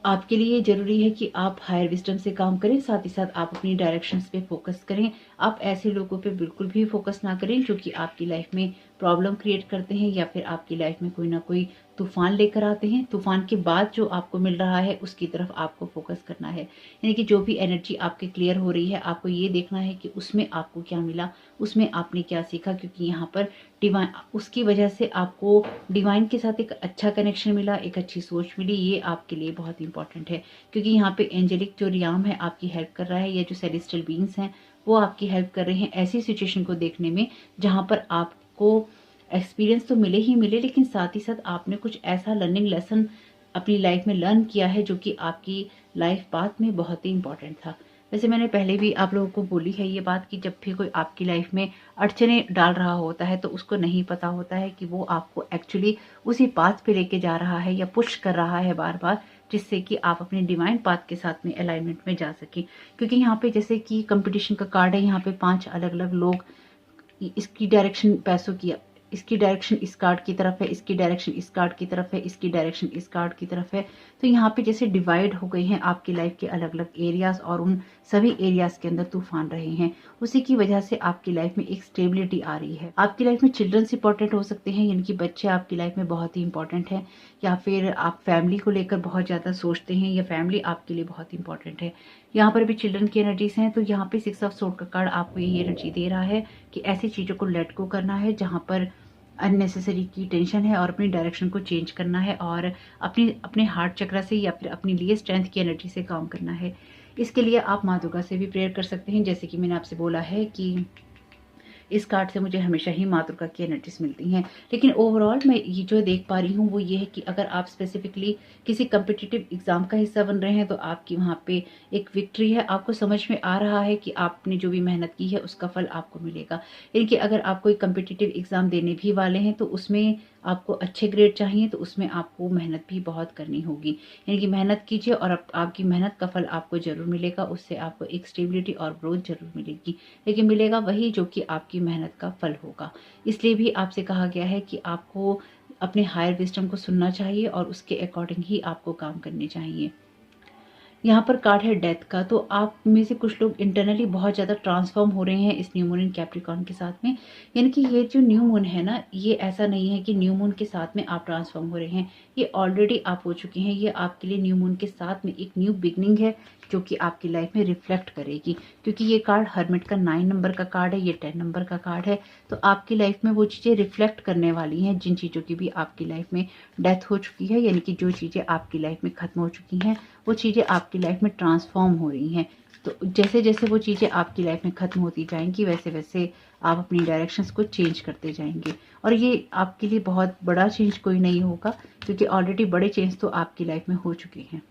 आपके लिए ज़रूरी है कि आप हायर विजडम से काम करें, साथ ही साथ आप अपनी डायरेक्शंस पे फोकस करें। आप ऐसे लोगों पे बिल्कुल भी फोकस ना करें जो कि आपकी लाइफ में प्रॉब्लम क्रिएट करते हैं या फिर आपकी लाइफ में कोई ना कोई तूफान लेकर आते हैं। तूफान के बाद जो आपको मिल रहा है उसकी तरफ आपको फोकस करना है, यानी कि जो भी एनर्जी आपके क्लियर हो रही है आपको ये देखना है कि उसमें आपको क्या मिला, उसमें आपने क्या सीखा, क्योंकि यहाँ पर डिवाइन, उसकी वजह से आपको डिवाइन के साथ एक अच्छा कनेक्शन मिला, एक अच्छी सोच मिली। ये आपके लिए बहुत इंपॉर्टेंट है क्योंकि यहाँ पे एंजेलिक जो रियाम है आपकी हेल्प कर रहा है, या जो सेलेस्टियल बीइंग्स हैं वो आपकी हेल्प कर रहे हैं ऐसी सिचुएशन को देखने में जहाँ पर आपको एक्सपीरियंस तो मिले ही मिले, लेकिन साथ ही साथ आपने कुछ ऐसा लर्निंग लेसन अपनी लाइफ में लर्न किया है जो कि आपकी लाइफ पाथ में बहुत ही इंपॉर्टेंट था। वैसे मैंने पहले भी आप लोगों को बोली है ये बात कि जब भी कोई आपकी लाइफ में अड़चने डाल रहा होता है तो उसको नहीं पता होता है कि वो आपको एक्चुअली उसी पाथ पे लेके जा रहा है या पुश कर रहा है बार बार, जिससे कि आप अपने डिवाइन पाथ के साथ में अलाइनमेंट में जा सकें। क्योंकि यहाँ पे जैसे कि कंपटीशन का कार्ड है, यहाँ पे 5 अलग अलग लोग, इसकी डायरेक्शन पैसों की, इसकी डायरेक्शन इस कार्ड की तरफ है, इसकी डायरेक्शन इस कार्ड की तरफ है, इसकी डायरेक्शन इस कार्ड की तरफ है। तो यहाँ पे जैसे डिवाइड हो गई हैं आपकी लाइफ के अलग अलग एरियाज और उन सभी एरियाज के अंदर तूफान रहे हैं। उसी की वजह से आपकी लाइफ में एक स्टेबिलिटी आ रही है। आपकी लाइफ में चिल्ड्रंस इंपॉर्टेंट हो सकते हैं, यानी कि बच्चे आपकी लाइफ में बहुत ही इंपॉर्टेंट है, या फिर आप फैमिली को लेकर बहुत ज़्यादा सोचते हैं या फैमिली आपके लिए बहुत इंपॉर्टेंट है। यहाँ पर भी चिल्ड्रन की एनर्जीज हैं। तो यहाँ पे 6 ऑफ सोर्ड का कार्ड आपको यही एनर्जी दे रहा है कि ऐसी चीज़ों को लेट गो करना है जहाँ पर अननेसेसरी की टेंशन है और अपनी डायरेक्शन को चेंज करना है और अपने हार्ट चक्र से या फिर अपने लिए स्ट्रेंथ की एनर्जी से काम करना है। इसके लिए आप माँ दुर्गा से भी प्रेयर कर सकते हैं, जैसे कि मैंने आपसे बोला है कि इस कार्ड से मुझे हमेशा ही माँ दुर्गा की एनर्जीज मिलती हैं। लेकिन ओवरऑल मैं ये जो देख पा रही हूँ वो ये है कि अगर आप स्पेसिफिकली किसी कम्पिटिटिव एग्जाम का हिस्सा बन रहे हैं तो आपकी वहाँ पे एक विक्ट्री है। आपको समझ में आ रहा है कि आपने जो भी मेहनत की है उसका फल आपको मिलेगा। यानी कि अगर आप कोई कम्पिटिटिव एग्जाम देने भी वाले हैं तो उसमें आपको अच्छे ग्रेड चाहिए, तो उसमें आपको मेहनत भी बहुत करनी होगी। यानी कि मेहनत कीजिए और आपकी मेहनत का फल आपको जरूर मिलेगा। उससे आपको एक स्टेबिलिटी और ग्रोथ जरूर मिलेगी, लेकिन मिलेगा वही जो कि आपकी मेहनत का फल होगा। इसलिए भी आपसे कहा गया है कि आपको अपने हायर विजडम को सुनना चाहिए और उसके अकॉर्डिंग ही आपको काम करने चाहिए। यहाँ पर कार्ड है डेथ का। तो आप में से कुछ लोग इंटरनली बहुत ज़्यादा ट्रांसफॉर्म हो रहे हैं इस न्यू मून इन कैप्रिकॉर्न के साथ में। यानी कि ये जो न्यू मून है ना, ये ऐसा नहीं है कि न्यू मून के साथ में आप ट्रांसफॉर्म हो रहे हैं, ये ऑलरेडी आप हो चुके हैं। ये आपके लिए न्यू मून के साथ में एक न्यू बिगनिंग है जो कि आपकी लाइफ में रिफ्लेक्ट करेगी। क्योंकि ये कार्ड हर्मिट का 9 नंबर का कार्ड है, ये 10 नंबर का कार्ड है। तो आपकी लाइफ में वो चीज़ें रिफ्लेक्ट करने वाली हैं जिन चीज़ों की भी आपकी लाइफ में डेथ हो चुकी है। यानी कि जो चीज़ें आपकी लाइफ में खत्म हो चुकी हैं वो चीज़ें आपकी लाइफ में ट्रांसफॉर्म हो रही हैं। तो जैसे जैसे वो चीज़ें आपकी लाइफ में खत्म होती जाएंगी वैसे वैसे आप अपनी डायरेक्शंस को चेंज करते जाएंगे। और ये आपके लिए बहुत बड़ा चेंज कोई नहीं होगा, क्योंकि ऑलरेडी बड़े चेंज तो आपकी लाइफ में हो चुके हैं।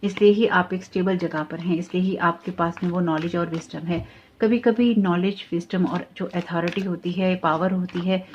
इसलिए ही आप एक स्टेबल जगह पर हैं, इसलिए ही आपके पास में वो नॉलेज और विजडम है। कभी कभी नॉलेज, विजडम और जो अथॉरिटी होती है, पावर होती है,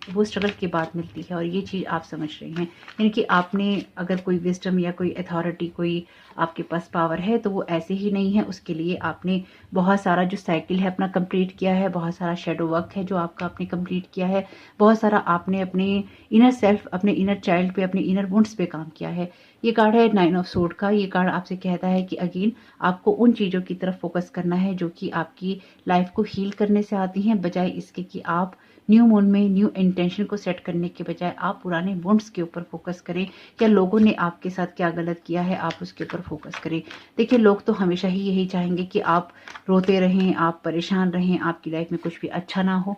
वो स्ट्रगल के बाद मिलती है। और ये चीज़ आप समझ रहे हैं, यानी कि आपने अगर कोई विजडम या कोई अथॉरिटी, कोई आपके पास पावर है तो वो ऐसे ही नहीं है। उसके लिए आपने बहुत सारा जो साइकिल है अपना कंप्लीट किया है, बहुत सारा शेडो वर्क है जो आपका आपने कंप्लीट किया है, बहुत सारा आपने अपने इनर सेल्फ, अपने इनर चाइल्ड पे, अपने इनर वुंड्स पे काम किया है। ये कार्ड है 9 ऑफ सोर्ड का। ये कार्ड आपसे कहता है कि अगेन आपको उन चीज़ों की तरफ फोकस करना है जो कि आपकी लाइफ को हील करने से आती हैं, बजाय इसके कि आप न्यू मून में न्यू इंटेंशन को सेट करने के बजाय आप पुराने वुंड्स के ऊपर फोकस करें। क्या लोगों ने आपके साथ क्या गलत किया है, आप उसके ऊपर फोकस करें। देखिए, लोग तो हमेशा ही यही चाहेंगे कि आप रोते रहें, आप परेशान रहें, आपकी लाइफ में कुछ भी अच्छा ना हो।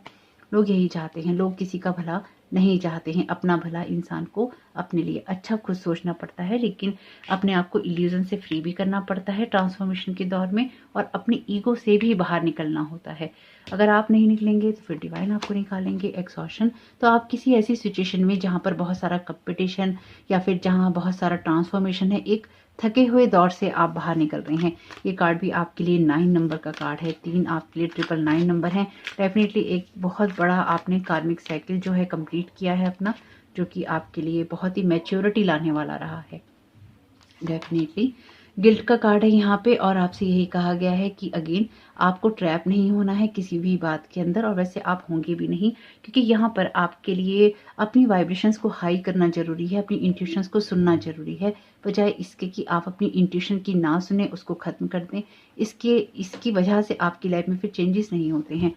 लोग यही चाहते हैं, लोग किसी का भला नहीं चाहते हैं। अपना भला इंसान को अपने लिए अच्छा खुद सोचना पड़ता है, लेकिन अपने आप को इल्यूजन से फ्री भी करना पड़ता है ट्रांसफॉर्मेशन के दौर में, और अपनी ईगो से भी बाहर निकलना होता है। अगर आप नहीं निकलेंगे तो फिर डिवाइन आपको निकालेंगे। एग्जॉशन, तो आप किसी ऐसी सिचुएशन में जहाँ पर बहुत सारा कंपटीशन या फिर जहाँ बहुत सारा ट्रांसफॉर्मेशन है, एक थके हुए दौर से आप बाहर निकल रहे हैं। ये कार्ड भी आपके लिए 9 नंबर का कार्ड है। 3 आपके लिए 999 नंबर है। डेफिनेटली एक बहुत बड़ा आपने कार्मिक साइकिल जो है कंप्लीट किया है अपना, जो कि आपके लिए बहुत ही मैच्योरिटी लाने वाला रहा है। डेफिनेटली गिल्ट का कार्ड है यहाँ पे, और आपसे यही कहा गया है कि अगेन आपको ट्रैप नहीं होना है किसी भी बात के अंदर, और वैसे आप होंगे भी नहीं, क्योंकि यहाँ पर आपके लिए अपनी वाइब्रेशंस को हाई करना जरूरी है, अपनी इंट्यूशंस को सुनना जरूरी है, बजाय इसके कि आप अपनी इंट्यूशन की ना सुने, उसको खत्म कर दें। इसकी वजह से आपकी लाइफ में फिर चेंजेस नहीं होते हैं।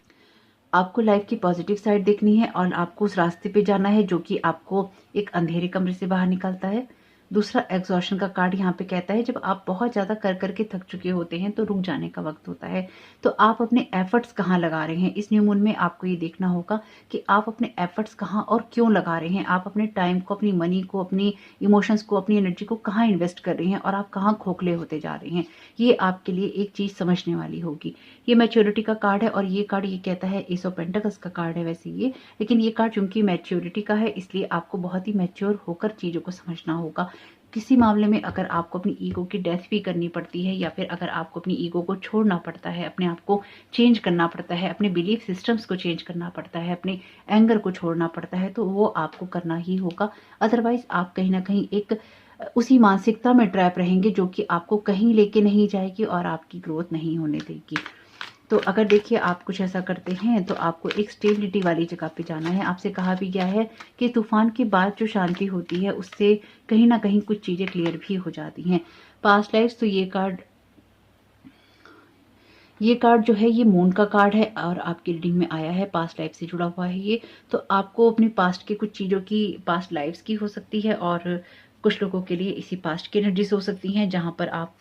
आपको लाइफ की पॉजिटिव साइड देखनी है और आपको उस रास्ते पे जाना है जो कि आपको एक अंधेरे कमरे से बाहर निकालता है। दूसरा एग्जॉशन का कार्ड यहाँ पे कहता है, जब आप बहुत ज्यादा कर करके थक चुके होते हैं तो रुक जाने का वक्त होता है। तो आप अपने एफर्ट्स कहाँ लगा रहे हैं, इस न्यू मून में आपको ये देखना होगा कि आप अपने एफर्ट्स कहाँ और क्यों लगा रहे हैं। आप अपने टाइम को, अपनी मनी को, अपनी इमोशंस को, अपनी एनर्जी को कहाँ इन्वेस्ट कर रहे हैं और आप कहाँ खोखले होते जा रहे हैं। ये आपके लिए एक चीज समझने वाली होगी। ये मैच्योरिटी का कार्ड है, और ये कार्ड ये कहता है, एस ऑफ पेंटिकल्स का कार्ड है वैसे ये, लेकिन ये कार्ड चूंकि मैच्योरिटी का है इसलिए आपको बहुत ही मैच्योर होकर चीजों को समझना होगा। किसी मामले में अगर आपको अपनी ईगो की डेथ भी करनी पड़ती है, या फिर अगर आपको अपनी ईगो को छोड़ना पड़ता है, अपने आप को चेंज करना पड़ता है, अपने बिलीफ सिस्टम्स को चेंज करना पड़ता है, अपने एंगर को छोड़ना पड़ता है, तो वो आपको करना ही होगा। अदरवाइज आप कहीं ना कहीं एक उसी मानसिकता में ट्रैप रहेंगे जो कि आपको कहीं लेके नहीं जाएगी और आपकी ग्रोथ नहीं होने देगी। तो अगर देखिए आप कुछ ऐसा करते हैं तो आपको एक स्टेबिलिटी वाली जगह पे जाना है। आपसे कहा भी गया है कि तूफान के बाद जो शांति होती है उससे कहीं ना कहीं कुछ चीजें क्लियर भी हो जाती हैं। पास्ट लाइफ, तो ये कार्ड जो है ये मून का कार्ड है और आपकी रीडिंग में आया है, पास्ट लाइफ से जुड़ा हुआ है ये। तो आपको अपने पास्ट के कुछ चीज़ों की, पास्ट लाइफ्स की हो सकती है, और कुछ लोगों के लिए इसी पास्ट की एनर्जीज हो सकती हैं, जहां पर आप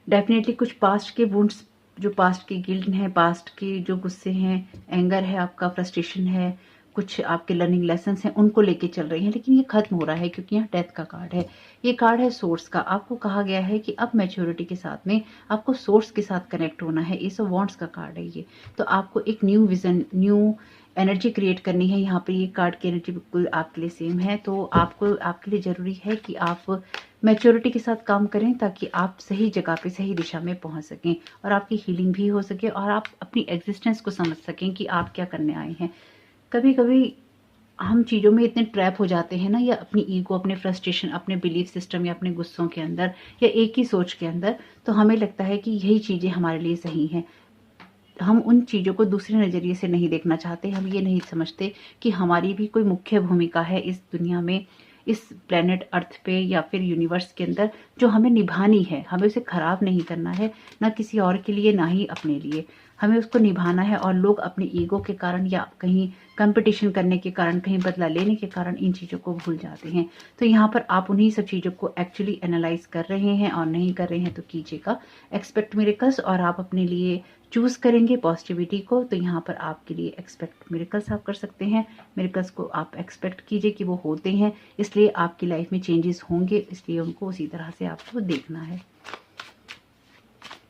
डेफिनेटली कुछ पास्ट के वुंड्स, जो पास्ट की गिल्ट है, पास्ट के जो गुस्से हैं, एंगर है, आपका फ्रस्ट्रेशन है, कुछ आपके लर्निंग लेसन हैं, उनको लेके चल रही हैं, लेकिन ये खत्म हो रहा है क्योंकि यहाँ डेथ का कार्ड है। ये कार्ड है सोर्स का। आपको कहा गया है कि अब मैच्योरिटी के साथ में आपको सोर्स के साथ कनेक्ट होना है। एस ऑफ वॉन्ड्स का कार्ड है ये। तो आपको एक new vision, new energy create करनी है। यहाँ पे ये कार्ड की एनर्जी बिल्कुल आपके लिए सेम है। तो आपको, आपके लिए जरूरी है कि आप मैच्योरिटी के साथ काम करें, ताकि आप सही जगह पे, सही दिशा में पहुंच सकें और आपकी हीलिंग भी हो सके और आप अपनी एग्जिस्टेंस को समझ सकें कि आप क्या करने आए हैं। कभी कभी हम चीज़ों में इतने ट्रैप हो जाते हैं ना, या अपनी ईगो, अपने फ्रस्ट्रेशन, अपने बिलीफ सिस्टम या अपने गुस्सों के अंदर, या एक ही सोच के अंदर, तो हमें लगता है कि यही चीज़ें हमारे लिए सही हैं। हम उन चीज़ों को दूसरे नज़रिए से नहीं देखना चाहते। हम ये नहीं समझते कि हमारी भी कोई मुख्य भूमिका है इस दुनिया में, इस प्लेनेट अर्थ पे या फिर यूनिवर्स के अंदर, जो हमें निभानी है। हमें उसे खराब नहीं करना है, ना किसी और के लिए, ना ही अपने लिए। हमें उसको निभाना है। और लोग अपने ईगो के कारण या कहीं कंपटीशन करने के कारण, कहीं बदला लेने के कारण इन चीज़ों को भूल जाते हैं। तो यहाँ पर आप उन्हीं सब चीज़ों को एक्चुअली एनालाइज कर रहे हैं, और नहीं कर रहे हैं तो कीजिएगा। एक्सपेक्ट मिरेकल्स, और आप अपने लिए चूज करेंगे पॉजिटिविटी को, तो यहाँ पर आपके लिए एक्सपेक्ट मिरेकल्स आप कर सकते हैं। मिरेकल्स को आप एक्सपेक्ट कीजिए कि वो होते हैं, इसलिए आपकी लाइफ में चेंजेस होंगे, इसलिए उनको उसी तरह से आपको देखना है।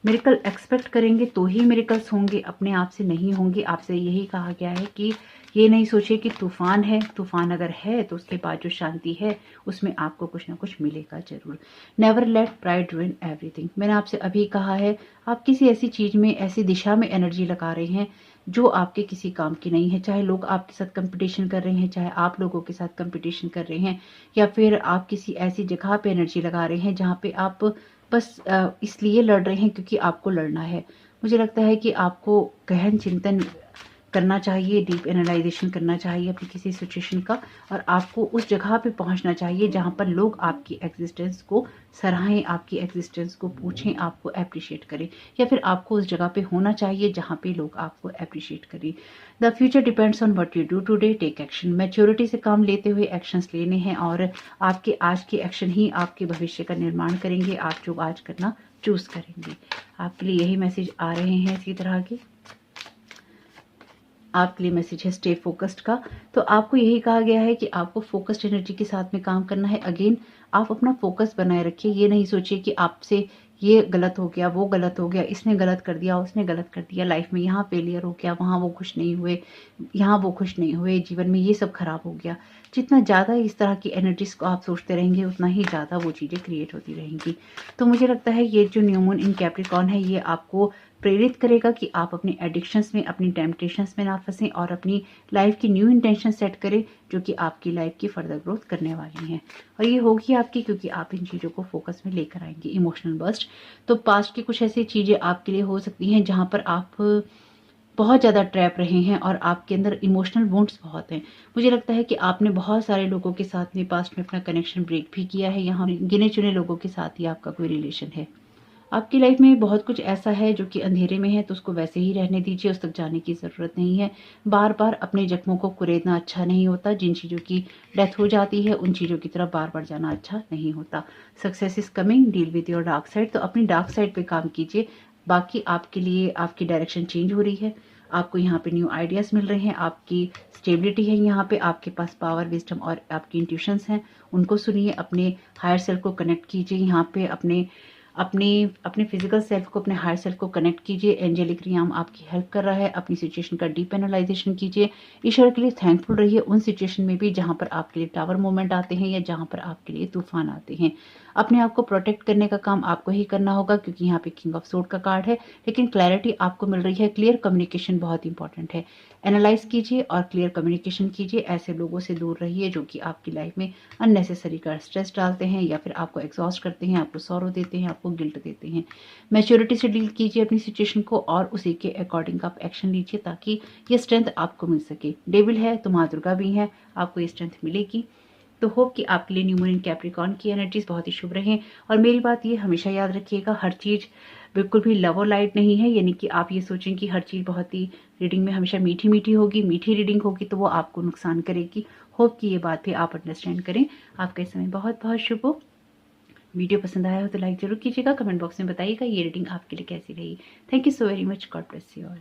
मिरेकल एक्सपेक्ट करेंगे तो ही मिरेकल्स होंगे, अपने आप से नहीं होंगे। आपसे यही कहा गया है कि ये नहीं सोचिए कि तूफान है, तूफान अगर है तो उसके बाद जो शांति है उसमें आपको कुछ ना कुछ मिलेगा जरूर। Never let pride ruin everything. मैंने आपसे अभी कहा है, आप किसी ऐसी चीज में, ऐसी दिशा में एनर्जी लगा रहे हैं जो आपके किसी काम की नहीं है। चाहे लोग आपके साथ कंपटीशन कर रहे हैं, चाहे आप लोगों के साथ कंपटीशन कर रहे हैं, या फिर आप किसी ऐसी जगह पे एनर्जी लगा रहे हैं जहाँ पे आप बस इसलिए लड़ रहे हैं क्योंकि आपको लड़ना है। मुझे लगता है कि आपको गहन चिंतन करना चाहिए, डीप एनालाइजेशन करना चाहिए अपनी किसी सिचुएशन का, और आपको उस जगह पे पहुंचना चाहिए जहां पर लोग आपकी एग्जिस्टेंस को सराहें, आपकी एग्जिस्टेंस को पूछें, आपको अप्रिशिएट करें, या फिर आपको उस जगह पे होना चाहिए जहां पे लोग आपको अप्रिशिएट करें। The future depends on what you do today, take action. Maturity से काम लेते हुए एक्शंस लेने हैं, और आपके आज के एक्शन ही आपके भविष्य का निर्माण करेंगे। आप जो आज करना चूज करेंगे। आपके लिए यही मैसेज आ रहे हैं इसी तरह के। आपके लिए मैसेज है स्टे फोकस्ड का। तो आपको यही कहा गया है कि आपको फोकस्ड एनर्जी के साथ में काम करना है। अगेन आप अपना फोकस बनाए रखिए, ये नहीं सोचिए कि आपसे ये गलत हो गया, वो गलत हो गया, इसने गलत कर दिया, उसने गलत कर दिया, लाइफ में यहाँ फेलियर हो गया, वहाँ वो खुश नहीं हुए, यहाँ वो खुश नहीं हुए, जीवन में ये सब खराब हो गया। जितना ज़्यादा इस तरह की एनर्जीज को आप सोचते रहेंगे उतना ही ज़्यादा वो चीज़ें क्रिएट होती रहेंगी। तो मुझे लगता है ये जो न्यू मून इन कैप्रिकॉर्न है ये आपको प्रेरित करेगा कि आप अपनी एडिक्शंस में, अपनी टेम्पटेशंस में ना फंसें और अपनी लाइफ की न्यू इंटेंशन सेट करें जो कि आपकी लाइफ की फर्दर ग्रोथ करने वाली हैं। और ये होगी आपकी क्योंकि आप इन चीज़ों को फोकस में लेकर आएंगे। इमोशनल बर्स्ट, तो पास्ट की कुछ ऐसी चीज़ें आपके लिए हो सकती हैं जहाँ पर आप बहुत ज़्यादा ट्रैप रहे हैं और आपके अंदर इमोशनल वुंड्स बहुत हैं। मुझे लगता है कि आपने बहुत सारे लोगों के साथ में पास्ट में अपना कनेक्शन ब्रेक भी किया है। यहाँ गिने चुने लोगों के साथ ही आपका कोई रिलेशन है। आपकी लाइफ में बहुत कुछ ऐसा है जो कि अंधेरे में है, तो उसको वैसे ही रहने दीजिए, उस तक जाने की ज़रूरत नहीं है। बार बार अपने जख्मों को कुरेदना अच्छा नहीं होता। जिन चीज़ों की डेथ हो जाती है उन चीज़ों की तरफ बार बार जाना अच्छा नहीं होता। Success is coming, deal with your dark side. तो अपनी डार्क साइड पे काम कीजिए। बाकी आपके लिए आपकी डायरेक्शन चेंज हो रही है, आपको यहाँ पे न्यू आइडियाज़ मिल रहे हैं, आपकी स्टेबिलिटी है, यहाँ पे आपके पास पावर, विजडम और आपकी इंट्यूशंस हैं, उनको सुनिए। अपने हायर सेल्फ को कनेक्ट कीजिए, यहाँ पे अपने अपने अपने फिजिकल सेल्फ को, अपने हायर सेल्फ को कनेक्ट कीजिए। एंजेलिक रियाम आपकी हेल्प कर रहा है। अपनी सिचुएशन का डीप एनालाइजेशन कीजिए। ईश्वर के लिए थैंकफुल रहिए उन सिचुएशन में भी जहां पर आपके लिए टावर मोमेंट आते हैं या जहां पर आपके लिए तूफान आते हैं। अपने आप को प्रोटेक्ट करने का काम आपको ही करना होगा क्योंकि यहाँ पे किंग ऑफ सोर्ड का कार्ड है, लेकिन क्लैरिटी आपको मिल रही है। क्लियर कम्युनिकेशन बहुत इंपॉर्टेंट है। एनालाइज कीजिए और क्लियर कम्युनिकेशन कीजिए। ऐसे लोगों से दूर रहिए जो कि आपकी लाइफ में अननेसेसरी का स्ट्रेस डालते हैं या फिर आपको एग्जॉस्ट करते हैं, आपको सॉरो देते हैं, आपको गिल्ट देते हैं। मैच्योरिटी से डील कीजिए अपनी सिचुएशन को और उसी के अकॉर्डिंग आप एक्शन लीजिए ताकि ये स्ट्रेंथ आपको मिल सके। डेविल है तो माँ दुर्गा भी है, आपको ये स्ट्रेंथ मिलेगी। तो होप कि आपके लिए न्यू मून इन कैप्रिकॉर्न की एनर्जीज बहुत ही शुभ रहें। और मेरी बात ये हमेशा याद रखिएगा, हर चीज़ बिल्कुल भी लव और लाइट नहीं है। यानी कि आप ये सोचें कि हर चीज़ बहुत ही रीडिंग में हमेशा मीठी मीठी होगी, मीठी रीडिंग होगी तो वो आपको नुकसान करेगी। होप कि ये बात भी आप अंडरस्टैंड करें। आपका इस समय बहुत बहुत शुभ हो। वीडियो पसंद आया हो तो लाइक जरूर कीजिएगा। कमेंट बॉक्स में बताइएगा ये रीडिंग आपके लिए कैसी रही। Thank you so very much. God bless you all.